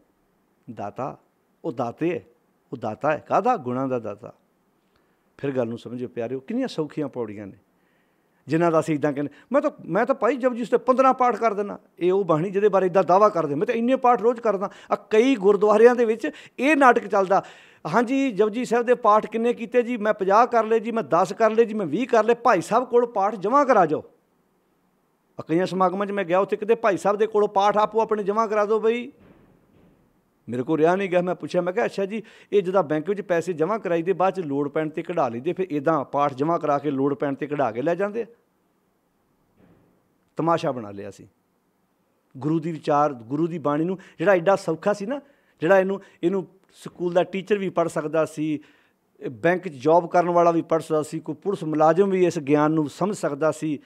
A: ਦਾਤਾ। ਉਹ ਦਾਤਾ ਹੈ। ਕਾਹਦਾ? ਗੁਣਾਂ ਦਾ ਦਾਤਾ। ਫਿਰ ਗੱਲ ਨੂੰ ਸਮਝਿਓ ਪਿਆਰਿਓ, ਕਿੰਨੀਆਂ ਸੌਖੀਆਂ ਪੌੜੀਆਂ ਨੇ ਜਿਨ੍ਹਾਂ ਦਾ ਅਸੀਂ ਇੱਦਾਂ ਕਹਿੰਦੇ। ਮੈਂ ਤਾਂ ਭਾਈ ਜਪਜੀ ਸਾਹਿਬ 15 ਪਾਠ ਕਰ ਦਿੰਦਾ। ਇਹ ਉਹ ਬਾਣੀ ਜਿਹਦੇ ਬਾਰੇ ਇੱਦਾਂ ਦਾਅਵਾ ਕਰਦੇ, ਮੈਂ ਤਾਂ ਇੰਨੇ ਪਾਠ ਰੋਜ਼ ਕਰਦਾ। ਕਈ ਗੁਰਦੁਆਰਿਆਂ ਦੇ ਵਿੱਚ ਇਹ ਨਾਟਕ ਚੱਲਦਾ, ਹਾਂਜੀ ਜਪਜੀ ਸਾਹਿਬ ਦੇ ਪਾਠ ਕਿੰਨੇ ਕੀਤੇ ਜੀ? ਮੈਂ 50 ਕਰ ਲਏ ਜੀ, ਮੈਂ 10 ਕਰ ਲਏ ਜੀ, ਮੈਂ 20 ਕਰ ਲਏ। ਭਾਈ ਸਾਹਿਬ ਕੋਲ ਪਾਠ ਜਮ੍ਹਾਂ ਕਰਾ ਜਾਓ। ਕਈਆਂ ਸਮਾਗਮਾਂ 'ਚ ਮੈਂ ਗਿਆ, ਉੱਥੇ ਕਿਤੇ ਭਾਈ ਸਾਹਿਬ ਦੇ ਕੋਲੋਂ ਪਾਠ ਆਪੋ ਆਪਣੇ ਜਮ੍ਹਾਂ ਕਰਾ ਦਿਓ ਬਈ। ਮੇਰੇ ਕੋਲ ਰਿਹਾ ਨਹੀਂ ਗਿਆ। ਮੈਂ ਪੁੱਛਿਆ, ਮੈਂ ਕਿਹਾ ਅੱਛਾ ਜੀ, ਇਹ ਜਦੋਂ ਬੈਂਕ ਵਿੱਚ ਪੈਸੇ ਜਮ੍ਹਾਂ ਕਰਾਈ ਦੇ ਬਾਅਦ 'ਚ ਲੋੜ ਪੈਣ 'ਤੇ ਕਢਾ ਲਈਦੇ, ਫਿਰ ਇੱਦਾਂ ਪਾਠ ਜਮ੍ਹਾਂ ਕਰਾ ਕੇ ਲੋੜ ਪੈਣ 'ਤੇ ਕਢਾ ਕੇ ਲੈ ਜਾਂਦੇ ਆ। ਤਮਾਸ਼ਾ ਬਣਾ ਲਿਆ ਸੀ ਗੁਰੂ ਦੀ ਵਿਚਾਰ, ਗੁਰੂ ਦੀ ਬਾਣੀ ਨੂੰ, ਜਿਹੜਾ ਐਡਾ ਸੌਖਾ ਸੀ ਨਾ, ਜਿਹੜਾ ਇਹਨੂੰ ਸਕੂਲ ਦਾ ਟੀਚਰ ਵੀ ਪੜ੍ਹ ਸਕਦਾ ਸੀ, ਬੈਂਕ 'ਚ ਜੋਬ ਕਰਨ ਵਾਲਾ ਵੀ ਪੜ੍ਹ ਸਕਦਾ ਸੀ, ਕੋਈ ਪੁਲਿਸ ਮੁਲਾਜ਼ਮ ਵੀ ਇਸ ਗਿਆਨ ਨੂੰ ਸਮਝ ਸਕਦਾ ਸੀ,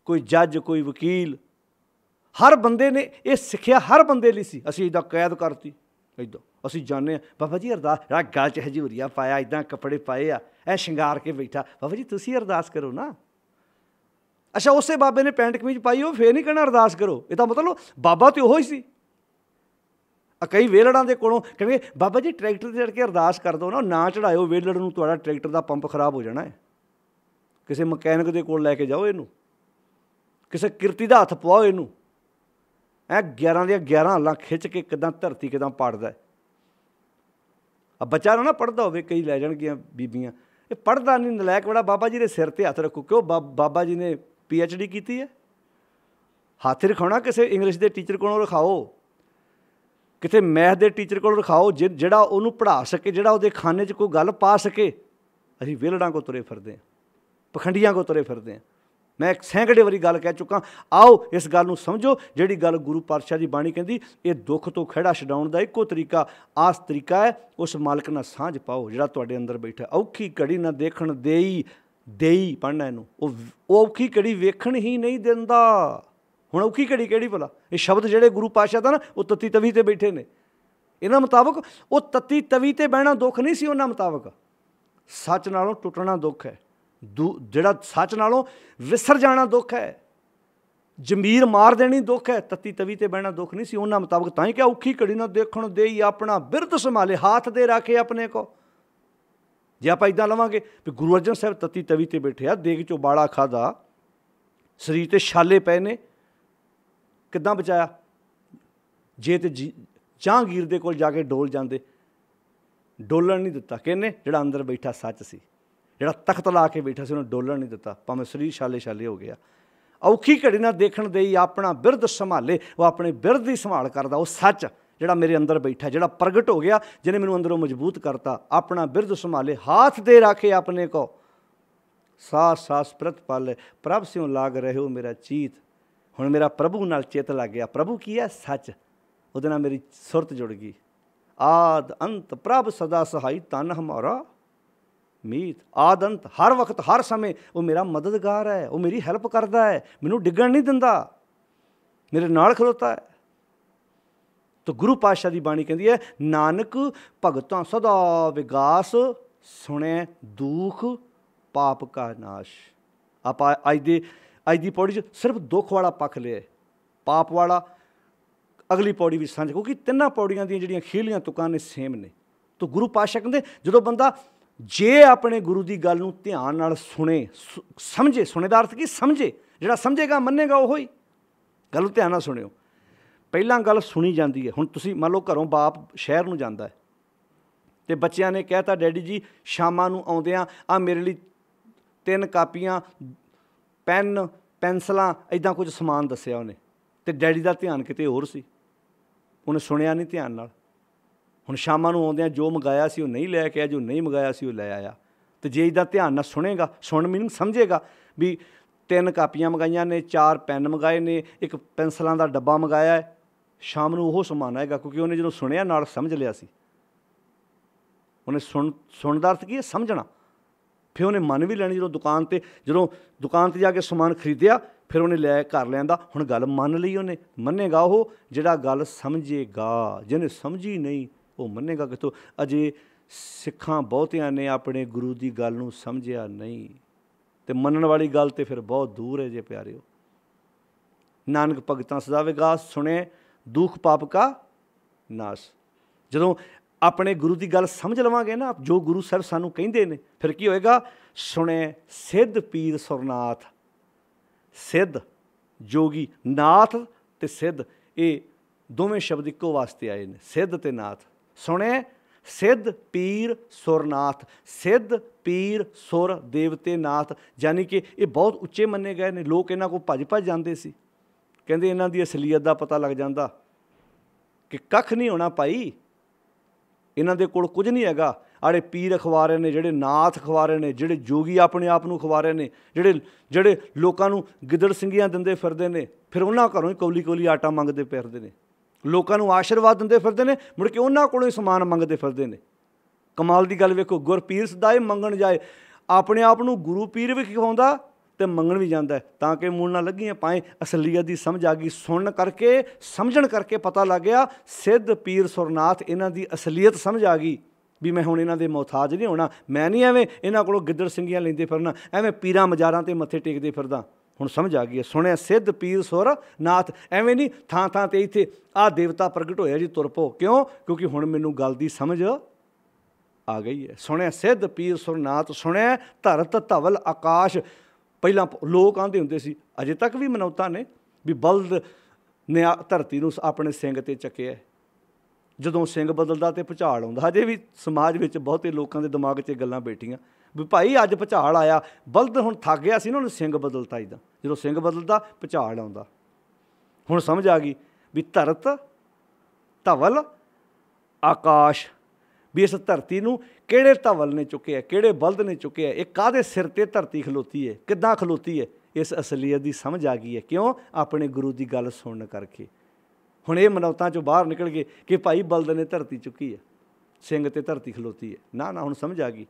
A: ਕੋਈ ਜੱਜ, ਕੋਈ ਵਕੀਲ, ਹਰ ਬੰਦੇ ਨੇ ਇਹ ਸਿੱਖਿਆ, ਹਰ ਬੰਦੇ ਲਈ ਸੀ। ਅਸੀਂ ਇੱਦਾਂ ਕੈਦ ਕਰਤੀ, ਇੱਦਾਂ ਅਸੀਂ ਜਾਂਦੇ ਹਾਂ, ਬਾਬਾ ਜੀ ਅਰਦਾਸ, ਜਿਹੜਾ ਗਲ 'ਚ ਹਜ਼ੂਰੀਆ ਪਾਇਆ, ਇੱਦਾਂ ਕੱਪੜੇ ਪਾਏ ਆ, ਇਹ ਸ਼ਿੰਗਾਰ ਕੇ ਬੈਠਾ, ਬਾਬਾ ਜੀ ਤੁਸੀਂ ਅਰਦਾਸ ਕਰੋ ਨਾ। ਅੱਛਾ, ਉਸੇ ਬਾਬੇ ਨੇ ਪੈਂਟ ਕਮੀਜ਼ ਪਾਈ, ਉਹ ਫੇਰ ਨਹੀਂ ਕਹਿਣਾ ਅਰਦਾਸ ਕਰੋ। ਇਹਦਾ ਮਤਲਬ ਬਾਬਾ ਤਾਂ ਉਹੀ ਸੀ। ਕਈ ਵੇਲੜਾਂ ਦੇ ਕੋਲੋਂ ਕਹਿੰਦੇ, ਬਾਬਾ ਜੀ ਟਰੈਕਟਰ 'ਤੇ ਚੜ੍ਹ ਕੇ ਅਰਦਾਸ ਕਰ ਦਿਓ ਨਾ ਚੜ੍ਹਾਇਓ ਵੇਲੜ ਨੂੰ, ਤੁਹਾਡਾ ਟਰੈਕਟਰ ਦਾ ਪੰਪ ਖਰਾਬ ਹੋ ਜਾਣਾ ਹੈ। ਕਿਸੇ ਮਕੈਨਿਕ ਦੇ ਕੋਲ ਲੈ ਕੇ ਜਾਓ ਇਹਨੂੰ, ਕਿਸੇ ਕਿਰਤੀ ਦਾ ਹੱਥ ਪਵਾਓ ਇਹਨੂੰ। 11 ਦੀਆਂ 11 ਹੱਲਾਂ ਖਿੱਚ ਕੇ ਕਿੱਦਾਂ ਧਰਤੀ ਕਿੱਦਾਂ ਪਾੜਦਾ। ਆ ਬੱਚਾ ਨਾ ਪੜ੍ਹਦਾ ਹੋਵੇ, ਕਈ ਲੈ ਜਾਣਗੀਆਂ ਬੀਬੀਆਂ, ਇਹ ਪੜ੍ਹਦਾ ਨਹੀਂ, ਨਲਾਇਕ ਬੜਾ, ਬਾਬਾ ਜੀ ਦੇ ਸਿਰ 'ਤੇ ਹੱਥ ਰੱਖੋ। ਕਿਉਂ? ਬਾਬਾ ਜੀ ਨੇ PhD ਕੀਤੀ ਹੈ। ਹੱਥ ਰਖਾਉਣਾ ਕਿਸੇ ਇੰਗਲਿਸ਼ ਦੇ ਟੀਚਰ ਕੋਲੋਂ ਰਖਾਓ, ਕਿਤੇ ਮੈਥ ਦੇ ਟੀਚਰ ਕੋਲ ਰਖਾਓ, ਜਿਹੜਾ ਉਹਨੂੰ ਪੜ੍ਹਾ ਸਕੇ, ਜਿਹੜਾ ਉਹਦੇ ਖਾਨੇ 'ਚ ਕੋਈ ਗੱਲ ਪਾ ਸਕੇ। ਅਸੀਂ ਵਿਹਲੜਾਂ ਕੋ ਤੁਰੇ ਫਿਰਦੇ ਹਾਂ, ਪਖੰਡੀਆਂ ਕੋ ਤੁਰੇ ਫਿਰਦੇ ਹਾਂ। ਮੈਂ ਸੈਂਕੜੇ ਵਾਰੀ ਗੱਲ ਕਹਿ ਚੁੱਕਾ, ਆਓ ਇਸ ਗੱਲ ਨੂੰ ਸਮਝੋ, ਜਿਹੜੀ ਗੱਲ ਗੁਰੂ ਪਾਤਸ਼ਾਹ ਦੀ ਬਾਣੀ ਕਹਿੰਦੀ, ਇਹ ਦੁੱਖ ਤੋਂ ਖਹਿੜਾ ਛਡਾਉਣ ਦਾ ਇੱਕੋ ਤਰੀਕਾ, ਆਸ ਤਰੀਕਾ ਹੈ, ਉਸ ਮਾਲਕ ਨਾਲ ਸਾਂਝ ਪਾਓ ਜਿਹੜਾ ਤੁਹਾਡੇ ਅੰਦਰ ਬੈਠਾ। ਔਖੀ ਘੜੀ ਨਾ ਦੇਖਣ ਦੇਈ ਪੜ੍ਹਨਾ ਇਹਨੂੰ। ਉਹ ਔਖੀ ਘੜੀ ਵੇਖਣ ਹੀ ਨਹੀਂ ਦਿੰਦਾ। ਹੁਣ ਔਖੀ ਘੜੀ ਕਿਹੜੀ ਭਲਾ? ਇਹ ਸ਼ਬਦ ਜਿਹੜੇ ਗੁਰੂ ਪਾਤਸ਼ਾਹ ਦਾ ਨਾ, ਉਹ ਤੱਤੀ ਤਵੀ 'ਤੇ ਬੈਠੇ ਨੇ। ਇਹਨਾਂ ਮੁਤਾਬਕ ਉਹ ਤੱਤੀ ਤਵੀ 'ਤੇ ਬਹਿਣਾ ਦੁੱਖ ਨਹੀਂ ਸੀ, ਉਹਨਾਂ ਮੁਤਾਬਕ ਸੱਚ ਨਾਲੋਂ ਟੁੱਟਣਾ ਦੁੱਖ ਹੈ। ਜਿਹੜਾ ਸੱਚ ਨਾਲੋਂ ਵਿਸਰ ਜਾਣਾ ਦੁੱਖ ਹੈ, ਜ਼ਮੀਰ ਮਾਰ ਦੇਣੀ ਦੁੱਖ ਹੈ। ਤੱਤੀ ਤਵੀ 'ਤੇ ਬਹਿਣਾ ਦੁੱਖ ਨਹੀਂ ਸੀ ਉਹਨਾਂ ਮੁਤਾਬਕ। ਤਾਂ ਹੀ ਕਿ ਔਖੀ ਘੜੀ ਨਾ ਦੇਖਣ ਦੇਈ, ਆਪਣਾ ਬਿਰਧ ਸੰਭਾਲੇ, ਹੱਥ ਦੇ ਰੱਖੇ ਆਪਣੇ ਕੋ। ਜੇ ਆਪਾਂ ਇੱਦਾਂ ਲਵਾਂਗੇ ਵੀ ਗੁਰੂ ਅਰਜਨ ਸਾਹਿਬ ਤੱਤੀ ਤਵੀ 'ਤੇ ਬੈਠੇ ਆ, ਦੇਗ 'ਚੋਂ ਬਾੜਾ ਖਾਧਾ, ਸਰੀਰ 'ਤੇ ਛਾਲੇ ਪਏ ਨੇ, ਕਿੱਦਾਂ ਬਚਾਇਆ? ਜੇ ਤੇ ਜਹਾਂਗੀਰ ਦੇ ਕੋਲ ਜਾ ਕੇ ਡੋਲ ਜਾਂਦੇ, ਡੋਲਣ ਨਹੀਂ ਦਿੱਤਾ। ਕਿਹਨੇ? ਜਿਹੜਾ ਅੰਦਰ ਬੈਠਾ ਸੱਚ ਸੀ, ਜਿਹੜਾ ਤਖਤ ਲਾ ਕੇ ਬੈਠਾ ਸੀ, ਉਹਨੂੰ ਡੋਲਣ ਨਹੀਂ ਦਿੱਤਾ, ਭਾਵੇਂ ਸਰੀਰ ਛਾਲੇ ਹੋ ਗਿਆ। ਔਖੀ ਘੜੀ ਨਾਲ ਦੇਖਣ ਦੇਈ, ਆਪਣਾ ਬਿਰਧ ਸੰਭਾਲੇ। ਉਹ ਆਪਣੇ ਬਿਰਧ ਦੀ ਸੰਭਾਲ ਕਰਦਾ, ਉਹ ਸੱਚ ਜਿਹੜਾ ਮੇਰੇ ਅੰਦਰ ਬੈਠਾ, ਜਿਹੜਾ ਪ੍ਰਗਟ ਹੋ ਗਿਆ, ਜਿਹਨੇ ਮੈਨੂੰ ਅੰਦਰੋਂ ਮਜ਼ਬੂਤ ਕਰਤਾ। ਆਪਣਾ ਬਿਰਧ ਸੰਭਾਲੇ, ਹੱਥ ਦੇ ਰੱਖੇ ਆਪਣੇ ਕੋ, ਸਾਸ ਸਾਸ ਪ੍ਰਤ ਪਾਲੇ, ਪ੍ਰਭ ਸਿਉ ਲਾਗ ਰਹੇ ਹੋ ਮੇਰਾ ਚੀਤ। ਹੁਣ ਮੇਰਾ ਪ੍ਰਭੂ ਨਾਲ ਚਿੱਤ ਲੱਗ ਗਿਆ। ਪ੍ਰਭੂ ਕੀ ਹੈ? ਸੱਚ। ਉਹਦੇ ਨਾਲ ਮੇਰੀ ਸੁਰਤ ਜੁੜ ਗਈ। ਆਦ ਅੰਤ ਪ੍ਰਭ ਸਦਾ ਸਹਾਈ, ਤਨ ਹਮਾਰਾ ਮੀਤ। ਆਦ ਅੰਤ, ਹਰ ਵਕਤ ਹਰ ਸਮੇਂ ਉਹ ਮੇਰਾ ਮਦਦਗਾਰ ਹੈ, ਉਹ ਮੇਰੀ ਹੈਲਪ ਕਰਦਾ ਹੈ, ਮੈਨੂੰ ਡਿੱਗਣ ਨਹੀਂ ਦਿੰਦਾ, ਮੇਰੇ ਨਾਲ ਖਲੋਤਾ ਹੈ। ਤਾਂ ਗੁਰੂ ਪਾਤਸ਼ਾਹ ਦੀ ਬਾਣੀ ਕਹਿੰਦੀ ਹੈ, ਨਾਨਕ ਭਗਤਾਂ ਸਦਾ ਵਿਗਾਸ, ਸੁਣੈ ਦੁਖ ਪਾਪ ਕਾ ਨਾਸ਼। ਆਪਾਂ ਅੱਜ ਦੀ ਪੌੜੀ 'ਚ ਸਿਰਫ ਦੁੱਖ ਵਾਲਾ ਪੱਖ ਲਿਆ, ਪਾਪ ਵਾਲਾ ਅਗਲੀ ਪੌੜੀ ਵਿੱਚ ਸਾਂਝ, ਕਿਉਂਕਿ ਤਿੰਨਾਂ ਪੌੜੀਆਂ ਦੀਆਂ ਜਿਹੜੀਆਂ ਖੀਲੀਆਂ ਤੁਕਾਂ ਨੇ ਸੇਮ ਨੇ। ਤਾਂ ਗੁਰੂ ਪਾਤਸ਼ਾਹ ਕਹਿੰਦੇ, ਜਦੋਂ ਬੰਦਾ ਜੇ ਆਪਣੇ ਗੁਰੂ ਦੀ ਗੱਲ ਨੂੰ ਧਿਆਨ ਨਾਲ ਸੁਣੇ, ਸਮਝੇ, ਸੁਣੇ ਦਾ ਅਰਥ ਕੀ? ਸਮਝੇ। ਜਿਹੜਾ ਸਮਝੇਗਾ ਮੰਨੇਗਾ, ਉਹੋ ਹੀ। ਗੱਲ ਨੂੰ ਧਿਆਨ ਨਾਲ ਸੁਣਿਓ। ਪਹਿਲਾਂ ਗੱਲ ਸੁਣੀ ਜਾਂਦੀ ਹੈ। ਹੁਣ ਤੁਸੀਂ ਮੰਨ ਲਓ ਘਰੋਂ ਬਾਪ ਸ਼ਹਿਰ ਨੂੰ ਜਾਂਦਾ ਹੈ ਅਤੇ ਬੱਚਿਆਂ ਨੇ ਕਹਿ ਤਾ, ਡੈਡੀ ਜੀ ਸ਼ਾਮਾਂ ਨੂੰ ਆਉਂਦਿਆਂ ਆ ਮੇਰੇ ਲਈ 3 ਕਾਪੀਆਂ, ਪੈਨ, ਪੈਨਸਲਾਂ, ਇੱਦਾਂ ਕੁਝ ਸਮਾਨ ਦੱਸਿਆ ਉਹਨੇ, ਅਤੇ ਡੈਡੀ ਦਾ ਧਿਆਨ ਕਿਤੇ ਹੋਰ ਸੀ, ਉਹਨੇ ਸੁਣਿਆ ਨਹੀਂ ਧਿਆਨ ਨਾਲ। ਹੁਣ ਸ਼ਾਮਾਂ ਨੂੰ ਆਉਂਦਿਆਂ ਜੋ ਮੰਗਾਇਆ ਸੀ ਉਹ ਨਹੀਂ ਲੈ ਕੇ ਆਇਆ, ਜੋ ਨਹੀਂ ਮੰਗਾਇਆ ਸੀ ਉਹ ਲੈ ਆਇਆ। ਅਤੇ ਜੇ ਇੱਦਾਂ ਧਿਆਨ ਨਾਲ ਸੁਣੇਗਾ, ਸੁਣ ਮੀਨਿੰਗ ਸਮਝੇਗਾ ਵੀ 3 ਕਾਪੀਆਂ ਮੰਗਾਈਆਂ ਨੇ, 4 ਪੈਨ ਮੰਗਾਏ ਨੇ, 1 ਪੈਨਸਲਾਂ ਦਾ ਡੱਬਾ ਮੰਗਾਇਆ ਹੈ, ਸ਼ਾਮ ਨੂੰ ਉਹ ਸਮਾਨ ਆਏਗਾ, ਕਿਉਂਕਿ ਉਹਨੇ ਜਦੋਂ ਸੁਣਿਆ ਨਾਲ ਸਮਝ ਲਿਆ ਸੀ। ਉਹਨੇ ਸੁਣਨ ਦਾ ਅਰਥ ਕੀ ਹੈ? ਸਮਝਣਾ। ਫਿਰ ਉਹਨੇ ਮੰਨ ਵੀ ਲੈਣੀ। ਜਦੋਂ ਦੁਕਾਨ 'ਤੇ ਜਾ ਕੇ ਸਮਾਨ ਖਰੀਦਿਆ, ਫਿਰ ਉਹਨੇ ਘਰ ਲਿਆਂਦਾ। ਹੁਣ ਗੱਲ ਮੰਨ ਲਈ ਉਹਨੇ। ਮੰਨੇਗਾ ਉਹ ਜਿਹੜਾ ਗੱਲ ਸਮਝੇਗਾ, ਜਿਹਨੇ ਸਮਝੀ ਨਹੀਂ ਉਹ ਮੰਨੇਗਾ ਕਿੱਥੋਂ? ਅਜੇ ਸਿੱਖਾਂ ਬਹੁਤਿਆਂ ਨੇ ਆਪਣੇ ਗੁਰੂ ਦੀ ਗੱਲ ਨੂੰ ਸਮਝਿਆ ਨਹੀਂ, ਅਤੇ ਮੰਨਣ ਵਾਲੀ ਗੱਲ ਤਾਂ ਫਿਰ ਬਹੁਤ ਦੂਰ ਹੈ ਜੇ ਪਿਆਰਿਓ। ਨਾਨਕ ਭਗਤਾਂ ਸਦਾ ਵਿਗਾਸ, ਸੁਣੇ ਦੁੱਖ ਪਾਪ ਕਾ ਨਾਸ਼। ਜਦੋਂ ਆਪਣੇ ਗੁਰੂ ਦੀ ਗੱਲ ਸਮਝ ਲਵਾਂਗੇ ਨਾ, ਜੋ ਗੁਰੂ ਸਾਹਿਬ ਸਾਨੂੰ ਕਹਿੰਦੇ ਨੇ, ਫਿਰ ਕੀ ਹੋਏਗਾ? ਸੁਣੇ ਸਿੱਧ ਪੀਰ ਸੁਰਨਾਥ। ਸਿੱਧ ਜੋਗੀ, ਨਾਥ ਅਤੇ ਸਿੱਧ, ਇਹ ਦੋਵੇਂ ਸ਼ਬਦ ਇੱਕੋ ਵਾਸਤੇ ਆਏ ਨੇ, ਸਿੱਧ ਅਤੇ ਨਾਥ। ਸੁਣੇ ਸਿੱਧ ਪੀਰ ਸੁਰਨਾਥ। ਸਿੱਧ ਪੀਰ ਸੁਰ ਦੇਵਤੇ ਨਾਥ, ਯਾਨੀ ਕਿ ਇਹ ਬਹੁਤ ਉੱਚੇ ਮੰਨੇ ਗਏ ਨੇ। ਲੋਕ ਇਹਨਾਂ ਕੋਲ ਭੱਜ ਜਾਂਦੇ ਸੀ, ਕਹਿੰਦੇ ਇਹਨਾਂ ਦੀ ਅਸਲੀਅਤ ਦਾ ਪਤਾ ਲੱਗ ਜਾਂਦਾ ਕਿ ਕੱਖ ਨਹੀਂ ਹੋਣਾ ਭਾਈ, ਇਹਨਾਂ ਦੇ ਕੋਲ ਕੁਝ ਨਹੀਂ ਹੈਗਾ। ਆੜੇ ਪੀਰ ਅਖਵਾਰੇ ਨੇ, ਜਿਹੜੇ ਨਾਥ ਅਖਵਾਰੇ ਨੇ, ਜਿਹੜੇ ਜੋਗੀ ਆਪਣੇ ਆਪ ਨੂੰ ਅਖਵਾਰੇ ਨੇ, ਜਿਹੜੇ ਲੋਕਾਂ ਨੂੰ ਗਿੱਦੜ ਸਿੰਘੀਆਂ ਦਿੰਦੇ ਫਿਰਦੇ ਨੇ, ਫਿਰ ਉਹਨਾਂ ਘਰੋਂ ਹੀ ਕੌਲੀ ਕੌਲੀ ਆਟਾ ਮੰਗਦੇ ਫਿਰਦੇ ਨੇ, ਲੋਕਾਂ ਨੂੰ ਆਸ਼ੀਰਵਾਦ ਦਿੰਦੇ ਫਿਰਦੇ ਨੇ, ਮੁੜ ਕੇ ਉਹਨਾਂ ਕੋਲੋਂ ਹੀ ਸਮਾਨ ਮੰਗਦੇ ਫਿਰਦੇ ਨੇ। ਕਮਾਲ ਦੀ ਗੱਲ ਵੇਖੋ, ਗੁਰਪੀਰ ਸਦਾਏ ਮੰਗਣ ਜਾਏ, ਆਪਣੇ ਆਪ ਨੂੰ ਗੁਰੂ ਪੀਰ ਵੀ ਖਵਾਉਂਦਾ ਤੇ ਮੰਗਣ ਵੀ ਜਾਂਦਾ। ਤਾਂ ਕਿ ਮੂਲ ਨਾਲ ਲੱਗੀਆਂ ਪਾਏ ਅਸਲੀਅਤ ਦੀ ਸਮਝ ਆ ਗਈ। ਸੁਣਨ ਕਰਕੇ ਸਮਝਣ ਕਰਕੇ ਪਤਾ ਲੱਗ ਗਿਆ ਸਿੱਧ ਪੀਰ ਸੁਰਨਾਥ ਇਹਨਾਂ ਦੀ ਅਸਲੀਅਤ ਸਮਝ ਆ ਗਈ ਵੀ ਮੈਂ ਹੁਣ ਇਹਨਾਂ ਦੇ ਮੁਹਤਾਜ ਨਹੀਂ ਹੋਣਾ। ਮੈਂ ਨਹੀਂ ਐਵੇਂ ਇਹਨਾਂ ਕੋਲੋਂ ਗਿੱਦੜ ਸਿੰਘੀਆਂ ਲੈਂਦੇ ਫਿਰਨਾ, ਐਵੇਂ ਪੀਰਾਂ ਮਜ਼ਾਰਾਂ 'ਤੇ ਮੱਥੇ ਟੇਕਦੇ ਫਿਰਦਾ। ਹੁਣ ਸਮਝ ਆ ਗਈ ਹੈ। ਸੁਣਿਆ ਸਿੱਧ ਪੀਰ ਸੁਰ ਨਾਥ, ਐਵੇਂ ਨਹੀਂ ਥਾਂ ਥਾਂ 'ਤੇ ਇੱਥੇ ਆਹ ਦੇਵਤਾ ਪ੍ਰਗਟ ਹੋਇਆ ਜੀ ਤੁਰ ਪਓ। ਕਿਉਂ? ਕਿਉਂਕਿ ਹੁਣ ਮੈਨੂੰ ਗੱਲ ਦੀ ਸਮਝ ਆ ਗਈ ਹੈ। ਸੁਣਿਆ ਸਿੱਧ ਪੀਰ ਸੁਰਨਾਥ, ਸੁਣਿਆ ਧਰਤ ਧਵਲ ਆਕਾਸ਼। ਪਹਿਲਾਂ ਲੋਕ ਆਉਂਦੇ ਹੁੰਦੇ ਸੀ, ਅਜੇ ਤੱਕ ਵੀ ਮਨੌਤਾਂ ਨੇ, ਵੀ ਬਲਦ ਨੇ ਧਰਤੀ ਨੂੰ ਆਪਣੇ ਸਿੰਗ 'ਤੇ ਚੱਕਿਆ। ਜਦੋਂ ਸਿੰਘ ਬਦਲਦਾ ਤੇ ਭੁਚਾਲ ਆਉਂਦਾ। ਹਜੇ ਵੀ ਸਮਾਜ ਵਿੱਚ ਬਹੁਤੇ ਲੋਕਾਂ ਦੇ ਦਿਮਾਗ 'ਚ ਗੱਲਾਂ ਬੈਠੀਆਂ ਵੀ ਭਾਈ ਅੱਜ ਭੁਚਾਲ ਆਇਆ, ਬਲਦ ਹੁਣ ਥੱਕ ਗਿਆ ਸੀ ਨਾ, ਉਹਨੇ ਸਿੰਘ ਬਦਲਤਾ। ਇੱਦਾਂ ਜਦੋਂ ਸਿੰਘ ਬਦਲਦਾ ਭੁਚਾਲ ਆਉਂਦਾ। ਹੁਣ ਸਮਝ ਆ ਗਈ ਵੀ ਧਰਤ ਧਵਲ ਆਕਾਸ਼, ਵੀ ਇਸ ਧਰਤੀ ਨੂੰ ਕਿਹੜੇ ਧਵਲ ਨੇ ਚੁੱਕਿਆ, ਕਿਹੜੇ ਬਲਦ ਨੇ ਚੁੱਕਿਆ, ਇਹ ਕਾਹਦੇ ਸਿਰ 'ਤੇ ਧਰਤੀ ਖਲੋਤੀ ਹੈ, ਕਿੱਦਾਂ ਖਲੋਤੀ ਹੈ। ਇਸ ਅਸਲੀਅਤ ਦੀ ਸਮਝ ਆ ਗਈ ਹੈ। ਕਿਉਂ? ਆਪਣੇ ਗੁਰੂ ਦੀ ਗੱਲ ਸੁਣਨ ਕਰਕੇ। ਹੁਣ ਇਹ ਮਨੌਤਾਂ 'ਚੋਂ ਬਾਹਰ ਨਿਕਲ ਗਏ ਕਿ ਭਾਈ ਬਲਦ ਨੇ ਧਰਤੀ ਚੁੱਕੀ ਹੈ, ਸਿੰਘ 'ਤੇ ਧਰਤੀ ਖਲੋਤੀ ਹੈ। ਨਾ ਨਾ, ਹੁਣ ਸਮਝ ਆ ਗਈ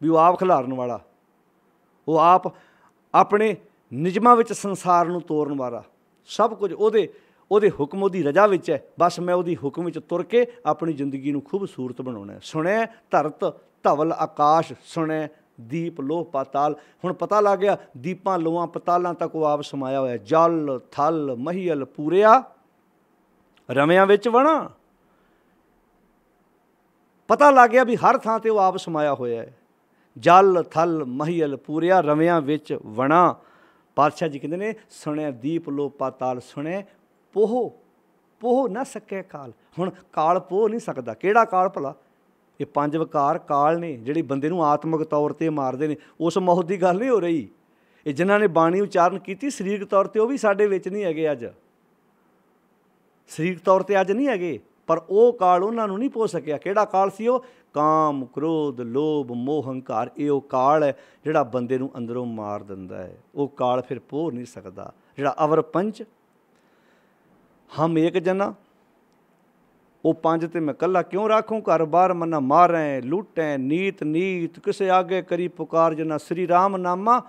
A: ਵੀ ਉਹ ਆਪ ਖਿਲਾਰਨ ਵਾਲਾ, ਉਹ ਆਪ ਆਪਣੇ ਨਿਯਮਾਂ ਵਿੱਚ ਸੰਸਾਰ ਨੂੰ ਤੋਰਨ ਵਾਲਾ, ਸਭ ਕੁਝ ਉਹਦੇ ਹੁਕਮ, ਉਹਦੀ ਰਜਾ ਵਿੱਚ ਹੈ। ਬਸ ਮੈਂ ਉਹਦੀ ਹੁਕਮ ਵਿੱਚ ਤੁਰ ਕੇ ਆਪਣੀ ਜ਼ਿੰਦਗੀ ਨੂੰ ਖੂਬਸੂਰਤ ਬਣਾਉਣਾ। ਸੁਣਿਆ ਧਰਤ ਧਵਲ ਆਕਾਸ਼, ਸੁਣਿਆ ਦੀਪ ਲੋਹ ਪਾਤਾਲ। ਹੁਣ ਪਤਾ ਲੱਗ ਗਿਆ ਦੀਪਾਂ ਲੋਹਾਂ ਪਤਾਲਾਂ ਤੱਕ ਉਹ ਆਪ ਸਮਾਇਆ ਹੋਇਆ। ਜਲ ਥਲ ਮਹੀਲ ਪੂਰਿਆ ਰਵਿਆਂ ਵਿੱਚ ਵਣਾ। ਪਤਾ ਲੱਗ ਗਿਆ ਵੀ ਹਰ ਥਾਂ 'ਤੇ ਉਹ ਆਪ ਸਮਾਇਆ ਹੋਇਆ ਹੈ। ਜਲ ਥਲ ਮਹੀਲ ਪੂਰਿਆ ਰਵਿਆਂ ਵਿੱਚ ਵਣਾ। ਪਾਤਸ਼ਾਹ ਜੀ ਕਹਿੰਦੇ ਨੇ ਸੁਣਿਆ ਦੀਪ ਲੋਹ ਪਾਤਾਲ, ਸੁਣਿਆ ਪੋਹ ਨਾ ਸਕੇ ਕਾਲ। ਹੁਣ ਕਾਲ ਪੋਹ ਨਹੀਂ ਸਕਦਾ। ਕਿਹੜਾ ਕਾਲ ਭਲਾ? ਇਹ 5 ਵਿਕਾਰ ਕਾਲ ਨੇ ਜਿਹੜੇ ਬੰਦੇ ਨੂੰ ਆਤਮਿਕ ਤੌਰ 'ਤੇ ਮਾਰਦੇ ਨੇ। ਉਸ ਮੌਤ ਦੀ ਗੱਲ ਨਹੀਂ ਹੋ ਰਹੀ। ਇਹ ਜਿਨ੍ਹਾਂ ਨੇ ਬਾਣੀ ਉਚਾਰਨ ਕੀਤੀ ਸਰੀਰਕ ਤੌਰ 'ਤੇ, ਉਹ ਵੀ ਸਾਡੇ ਵਿੱਚ ਨਹੀਂ ਹੈਗੇ ਅੱਜ, ਸਰੀਰਕ ਤੌਰ 'ਤੇ ਅੱਜ ਨਹੀਂ ਹੈਗੇ। ਪਰ ਉਹ ਕਾਲ ਉਹਨਾਂ ਨੂੰ ਨਹੀਂ ਪੋਹ ਸਕਿਆ। ਕਿਹੜਾ ਕਾਲ ਸੀ ਉਹ? ਕਾਮ ਕ੍ਰੋਧ ਲੋਭ ਮੋਹ ਹੰਕਾਰ। ਇਹ ਉਹ ਕਾਲ ਹੈ ਜਿਹੜਾ ਬੰਦੇ ਨੂੰ ਅੰਦਰੋਂ ਮਾਰ ਦਿੰਦਾ ਹੈ। ਉਹ ਕਾਲ ਫਿਰ ਪੋਹ ਨਹੀਂ ਸਕਦਾ। ਜਿਹੜਾ ਅਵਰ ਪੰਚ ਹਮ ਏਕ ਜਨਾ, ਉਹ 5 ਤੇ ਮੈਂ ਕੱਲਾ ਕਿਉਂ ਰਾਖੂੰ, ਘਰ ਬਾਰ ਮਨਾ ਮਾਰੈ ਲੂਟੈ ਨੀਤ ਨੀਤ, ਕਿਸੇ ਆਗੇ ਕਰੀ ਪੁਕਾਰ ਜਨਾ, ਸ੍ਰੀ ਰਾਮ ਨਾਮਾ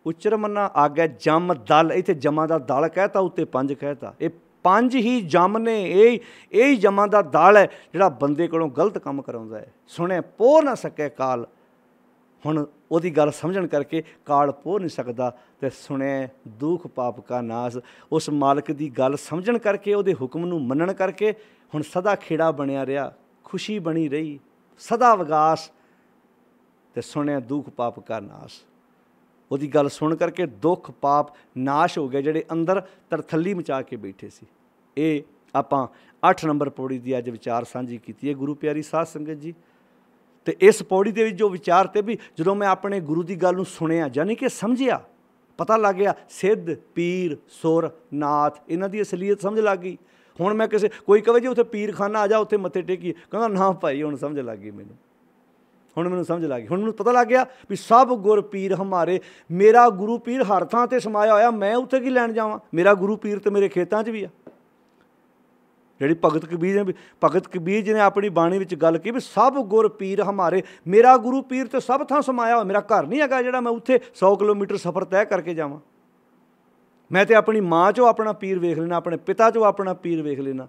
A: ਉਚਰ ਮਨਾ ਆਗੇ ਜਮ ਦਲ। ਇੱਥੇ ਜਮਾਂ ਦਾ ਦਲ ਕਹਿਤਾ, ਉੱਤੇ 5 ਕਹਿਤਾ। ਇਹ 5 ਹੀ ਜਮ ਨੇ। ਇਹ ਜਮਾਂ ਦਾ ਦਲ ਹੈ ਜਿਹੜਾ ਬੰਦੇ ਕੋਲੋਂ ਗਲਤ ਕੰਮ ਕਰਾਉਂਦਾ ਹੈ। ਸੁਣਿਆ ਪੋਹ ਨਾ ਸਕੇ ਕਾਲ। ਹੁਣ ਉਹਦੀ ਗੱਲ ਸਮਝਣ ਕਰਕੇ ਕਾਲ ਪੋਹ ਨਹੀਂ ਸਕਦਾ। ਅਤੇ ਸੁਣਿਆ ਦੁੱਖ ਪਾਪ ਕਾ ਨਾਸ। ਉਸ ਮਾਲਕ ਦੀ ਗੱਲ ਸਮਝਣ ਕਰਕੇ, ਉਹਦੇ ਹੁਕਮ ਨੂੰ ਮੰਨਣ ਕਰਕੇ ਹੁਣ ਸਦਾ ਖੇੜਾ ਬਣਿਆ ਰਿਹਾ, ਖੁਸ਼ੀ ਬਣੀ ਰਹੀ, ਸਦਾ ਵਿਗਾਸ। ਅਤੇ ਸੁਣਿਆ ਦੁੱਖ ਪਾਪ ਕਾ ਨਾਸ। ਉਹਦੀ ਗੱਲ ਸੁਣ ਕਰਕੇ ਦੁੱਖ ਪਾਪ ਨਾਸ਼ ਹੋ ਗਿਆ ਜਿਹੜੇ ਅੰਦਰ ਤਰਥੱਲੀ ਮਚਾ ਕੇ ਬੈਠੇ ਸੀ। ਇਹ ਆਪਾਂ 8 ਨੰਬਰ ਪੌੜੀ ਦੀ ਅੱਜ ਵਿਚਾਰ ਸਾਂਝੀ ਕੀਤੀ ਹੈ ਗੁਰੂ ਪਿਆਰੀ ਸਾਧ ਸੰਗਤ ਜੀ। ਅਤੇ ਇਸ ਪੌੜੀ ਦੇ ਵਿੱਚ ਜੋ ਵਿਚਾਰ ਤੇ ਵੀ ਜਦੋਂ ਮੈਂ ਆਪਣੇ ਗੁਰੂ ਦੀ ਗੱਲ ਨੂੰ ਸੁਣਿਆ, ਯਾਨੀ ਕਿ ਸਮਝਿਆ, ਪਤਾ ਲੱਗ ਗਿਆ ਸਿੱਧ ਪੀਰ ਸੁਰ ਨਾਥ, ਇਹਨਾਂ ਦੀ ਅਸਲੀਅਤ ਸਮਝ ਲੱਗ ਗਈ। ਹੁਣ ਮੈਂ ਕੋਈ ਕਹੇ ਜੀ ਉੱਥੇ ਪੀਰਖਾਨਾ ਆ ਜਾ, ਉੱਥੇ ਮੱਥੇ ਟੇਕੀ, ਕਹਿੰਦਾ ਨਾ ਭਾਈ ਹੁਣ ਸਮਝ ਲੱਗ ਗਈ ਮੈਨੂੰ। ਹੁਣ ਮੈਨੂੰ ਸਮਝ ਲੱਗ ਗਈ। ਹੁਣ ਮੈਨੂੰ ਪਤਾ ਲੱਗ ਗਿਆ ਵੀ ਸਭ ਗੁਰ ਪੀਰ ਹਮਾਰੇ। ਮੇਰਾ ਗੁਰੂ ਪੀਰ ਹਰ ਥਾਂ 'ਤੇ ਸਮਾਇਆ ਹੋਇਆ, ਮੈਂ ਉੱਥੇ ਕੀ ਲੈਣ ਜਾਵਾਂ? ਮੇਰਾ ਗੁਰੂ ਪੀਰ ਤਾਂ ਮੇਰੇ ਖੇਤਾਂ 'ਚ ਵੀ ਆ। ਜਿਹੜੀ ਭਗਤ ਕਬੀਰ ਜੀ ਨੇ ਆਪਣੀ ਬਾਣੀ ਵਿੱਚ ਗੱਲ ਕੀ ਵੀ ਸਭ ਗੁਰ ਪੀਰ ਹਮਾਰੇ। ਮੇਰਾ ਗੁਰੂ ਪੀਰ ਤਾਂ ਸਭ ਥਾਂ ਸਮਾਇਆ ਹੋਇਆ। ਮੇਰਾ ਘਰ ਨਹੀਂ ਹੈਗਾ ਜਿਹੜਾ ਮੈਂ ਉੱਥੇ 100 ਕਿਲੋਮੀਟਰ ਸਫ਼ਰ ਤੈਅ ਕਰਕੇ ਜਾਵਾਂ। ਮੈਂ ਤਾਂ ਆਪਣੀ ਮਾਂ 'ਚੋਂ ਆਪਣਾ ਪੀਰ ਵੇਖ ਲੈਣਾ, ਆਪਣੇ ਪਿਤਾ 'ਚੋਂ ਆਪਣਾ ਪੀਰ ਵੇਖ ਲੈਣਾ।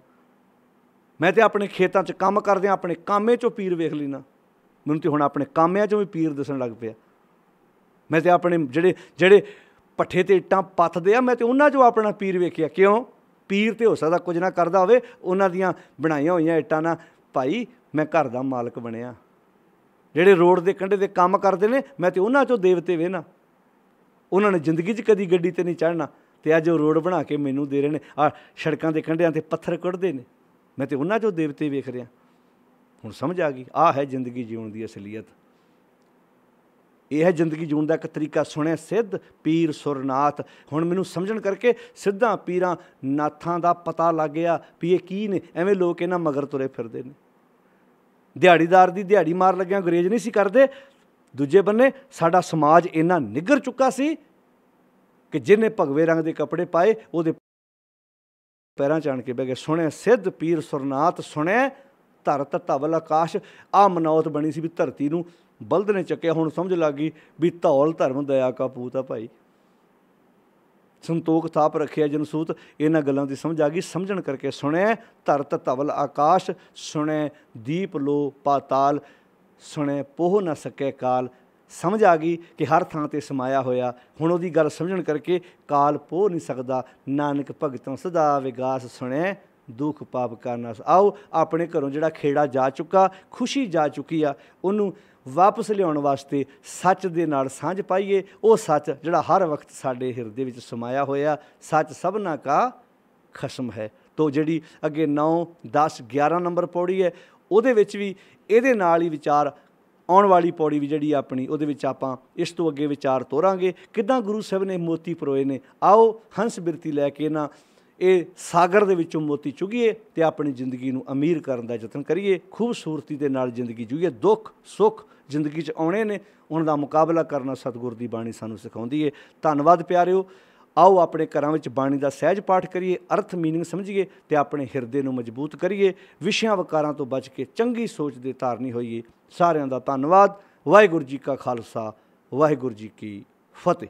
A: ਮੈਂ ਤਾਂ ਆਪਣੇ ਖੇਤਾਂ 'ਚ ਕੰਮ ਕਰਦਿਆਂ ਆਪਣੇ ਕਾਮੇ 'ਚੋਂ ਪੀਰ ਵੇਖ ਲੈਣਾ। ਮੈਨੂੰ ਤਾਂ ਹੁਣ ਆਪਣੇ ਕਾਮਿਆਂ 'ਚੋਂ ਵੀ ਪੀਰ ਦਿਸਣ ਲੱਗ ਪਿਆ। ਮੈਂ ਤਾਂ ਆਪਣੇ ਜਿਹੜੇ ਭੱਠੇ 'ਤੇ ਇੱਟਾਂ ਪੱਥਦੇ ਆ, ਮੈਂ ਤਾਂ ਉਹਨਾਂ 'ਚੋਂ ਆਪਣਾ ਪੀਰ ਵੇਖਿਆ। ਕਿਉਂ? ਪੀਰ ਤਾਂ ਹੋ ਸਕਦਾ ਕੁਝ ਨਾ ਕਰਦਾ ਹੋਵੇ, ਉਹਨਾਂ ਦੀਆਂ ਬਣਾਈਆਂ ਹੋਈਆਂ ਇੱਟਾਂ ਨਾਲ ਭਾਈ ਮੈਂ ਘਰ ਦਾ ਮਾਲਕ ਬਣਿਆ। ਜਿਹੜੇ ਰੋਡ ਦੇ ਕੰਢੇ 'ਤੇ ਕੰਮ ਕਰਦੇ ਨੇ, ਮੈਂ ਤਾਂ ਉਹਨਾਂ 'ਚੋਂ ਦੇਵਤੇ ਵੇਖਣਾ। ਉਹਨਾਂ ਨੇ ਜ਼ਿੰਦਗੀ 'ਚ ਕਦੀ ਗੱਡੀ 'ਤੇ ਨਹੀਂ ਚੜ੍ਹਨਾ, ਅਤੇ ਅੱਜ ਉਹ ਰੋਡ ਬਣਾ ਕੇ ਮੈਨੂੰ ਦੇ ਰਹੇ ਨੇ। ਆਹ ਸੜਕਾਂ ਦੇ ਕੰਢਿਆਂ 'ਤੇ ਪੱਥਰ ਕੁੱਟਦੇ ਨੇ, ਮੈਂ ਤਾਂ ਉਹਨਾਂ 'ਚੋਂ ਦੇਵਤੇ ਵੇਖ ਰਿਹਾ। ਹੁਣ ਸਮਝ ਆ ਗਈ, ਆਹ ਹੈ ਜ਼ਿੰਦਗੀ ਜਿਉਣ ਦੀ ਅਸਲੀਅਤ। ਇਹ ਹੈ ਜ਼ਿੰਦਗੀ ਜਿਉਣ ਦਾ ਇੱਕ ਤਰੀਕਾ। ਸੁਣਿਆ ਸਿੱਧ ਪੀਰ ਸੁਰਨਾਥ। ਹੁਣ ਮੈਨੂੰ ਸਮਝਣ ਕਰਕੇ ਸਿੱਧਾਂ ਪੀਰਾਂ ਨਾਥਾਂ ਦਾ ਪਤਾ ਲੱਗ ਗਿਆ ਵੀ ਇਹ ਕੀ ਨੇ। ਐਵੇਂ ਲੋਕ ਇਹਨਾਂ ਮਗਰ ਤੁਰੇ ਫਿਰਦੇ ਨੇ। ਦਿਹਾੜੀਦਾਰ ਦੀ ਦਿਹਾੜੀ ਮਾਰ ਲੱਗਿਆਂ ਗੁਰੇਜ਼ ਨਹੀਂ ਸੀ ਕਰਦੇ। ਦੂਜੇ ਬੰਨੇ ਸਾਡਾ ਸਮਾਜ ਇੰਨਾ ਨਿੱਘਰ ਚੁੱਕਾ ਸੀ ਕਿ ਜਿਹਨੇ ਭਗਵੇ ਰੰਗ ਦੇ ਕੱਪੜੇ ਪਾਏ ਉਹਦੇ ਪੈਰਾਂ 'ਚ ਆਣ ਕੇ ਬਹਿ ਗਏ। ਸੁਣਿਆ ਸਿੱਧ ਪੀਰ ਸੁਰਨਾਥ, ਸੁਣਿਆ ਧਰਤ ਧਵਲ ਆਕਾਸ਼। ਆਹ ਮਨੌਤ ਬਣੀ ਸੀ ਵੀ ਧਰਤੀ ਨੂੰ ਬਲਦ ਨੇ ਚੱਕਿਆ। ਹੁਣ ਸਮਝ ਲੱਗ ਗਈ ਵੀ ਧੌਲ ਧਰਮ ਦਇਆ ਕਾ ਪੂਤ ਆ ਭਾਈ। ਸੰਤੋਖ ਥਾਪ ਰੱਖਿਆ ਜਨਸੂਤ। ਇਹਨਾਂ ਗੱਲਾਂ ਦੀ ਸਮਝ ਆ ਗਈ। ਸਮਝਣ ਕਰਕੇ ਸੁਣਿਆ ਧਰਤ ਧਵਲ ਆਕਾਸ਼, ਸੁਣਿਆ ਦੀਪ ਲੋ ਪਾਤਾਲ, ਸੁਣਿਆ ਪੋਹ ਨਾ ਸਕੇ ਕਾਲ। ਸਮਝ ਆ ਗਈ ਕਿ ਹਰ ਥਾਂ 'ਤੇ ਸਮਾਇਆ ਹੋਇਆ। ਹੁਣ ਉਹਦੀ ਗੱਲ ਸਮਝਣ ਕਰਕੇ ਕਾਲ ਪੋਹ ਨਹੀਂ ਸਕਦਾ। ਨਾਨਕ ਭਗਤੋਂ ਸਦਾ ਵਿਗਾਸ, ਸੁਣਿਆ ਦੁੱਖ ਪਾਪ ਕਾ ਨਾਸ। ਆਓ ਆਪਣੇ ਘਰੋਂ ਜਿਹੜਾ ਖੇੜਾ ਜਾ ਚੁੱਕਾ, ਖੁਸ਼ੀ ਜਾ ਚੁੱਕੀ ਆ, ਉਹਨੂੰ ਵਾਪਸ ਲਿਆਉਣ ਵਾਸਤੇ ਸੱਚ ਦੇ ਨਾਲ ਸਾਂਝ ਪਾਈਏ। ਉਹ ਸੱਚ ਜਿਹੜਾ ਹਰ ਵਕਤ ਸਾਡੇ ਹਿਰਦੇ ਵਿੱਚ ਸਮਾਇਆ ਹੋਇਆ। ਸੱਚ ਸਭਨਾ ਕਾ ਖਸਮ ਹੈ। ਤੋ ਜਿਹੜੀ ਅੱਗੇ 9, 10, 11 ਨੰਬਰ ਪੌੜੀ ਹੈ, ਉਹਦੇ ਵਿੱਚ ਵੀ ਇਹਦੇ ਨਾਲ ਹੀ ਵਿਚਾਰ ਆਉਣ ਵਾਲੀ ਪੌੜੀ ਵੀ ਜਿਹੜੀ ਆਪਣੀ, ਉਹਦੇ ਵਿੱਚ ਆਪਾਂ ਇਸ ਤੋਂ ਅੱਗੇ ਵਿਚਾਰ ਤੋਰਾਂਗੇ ਕਿੱਦਾਂ ਗੁਰੂ ਸਾਹਿਬ ਨੇ ਮੋਤੀ ਪਰੋਏ ਨੇ। ਆਓ ਹੰਸ ਬਿਰਤੀ ਲੈ ਕੇ ਨਾ ਇਹ ਸਾਗਰ ਦੇ ਵਿੱਚੋਂ ਮੋਤੀ ਚੁਗੀਏ ਅਤੇ ਆਪਣੀ ਜ਼ਿੰਦਗੀ ਨੂੰ ਅਮੀਰ ਕਰਨ ਦਾ ਯਤਨ ਕਰੀਏ। ਖੂਬਸੂਰਤੀ ਦੇ ਨਾਲ ਜ਼ਿੰਦਗੀ ਜੀਈਏ। ਦੁੱਖ ਸੁੱਖ ਜ਼ਿੰਦਗੀ 'ਚ ਆਉਣੇ ਨੇ, ਉਹਨਾਂ ਦਾ ਮੁਕਾਬਲਾ ਕਰਨਾ ਸਤਿਗੁਰ ਦੀ ਬਾਣੀ ਸਾਨੂੰ ਸਿਖਾਉਂਦੀ ਹੈ। ਧੰਨਵਾਦ ਪਿਆਰਿਓ। ਆਓ ਆਪਣੇ ਘਰਾਂ ਵਿੱਚ ਬਾਣੀ ਦਾ ਸਹਿਜ ਪਾਠ ਕਰੀਏ, ਅਰਥ ਮੀਨਿੰਗ ਸਮਝੀਏ ਅਤੇ ਆਪਣੇ ਹਿਰਦੇ ਨੂੰ ਮਜ਼ਬੂਤ ਕਰੀਏ। ਵਿਸ਼ਿਆਂ ਵਕਾਰਾਂ ਤੋਂ ਬਚ ਕੇ ਚੰਗੀ ਸੋਚ ਦੇ ਧਾਰਨੀ ਹੋਈਏ। ਸਾਰਿਆਂ ਦਾ ਧੰਨਵਾਦ। ਵਾਹਿਗੁਰੂ ਜੀ ਕਾ ਖਾਲਸਾ, ਵਾਹਿਗੁਰੂ ਜੀ ਕੀ ਫਤਿਹ।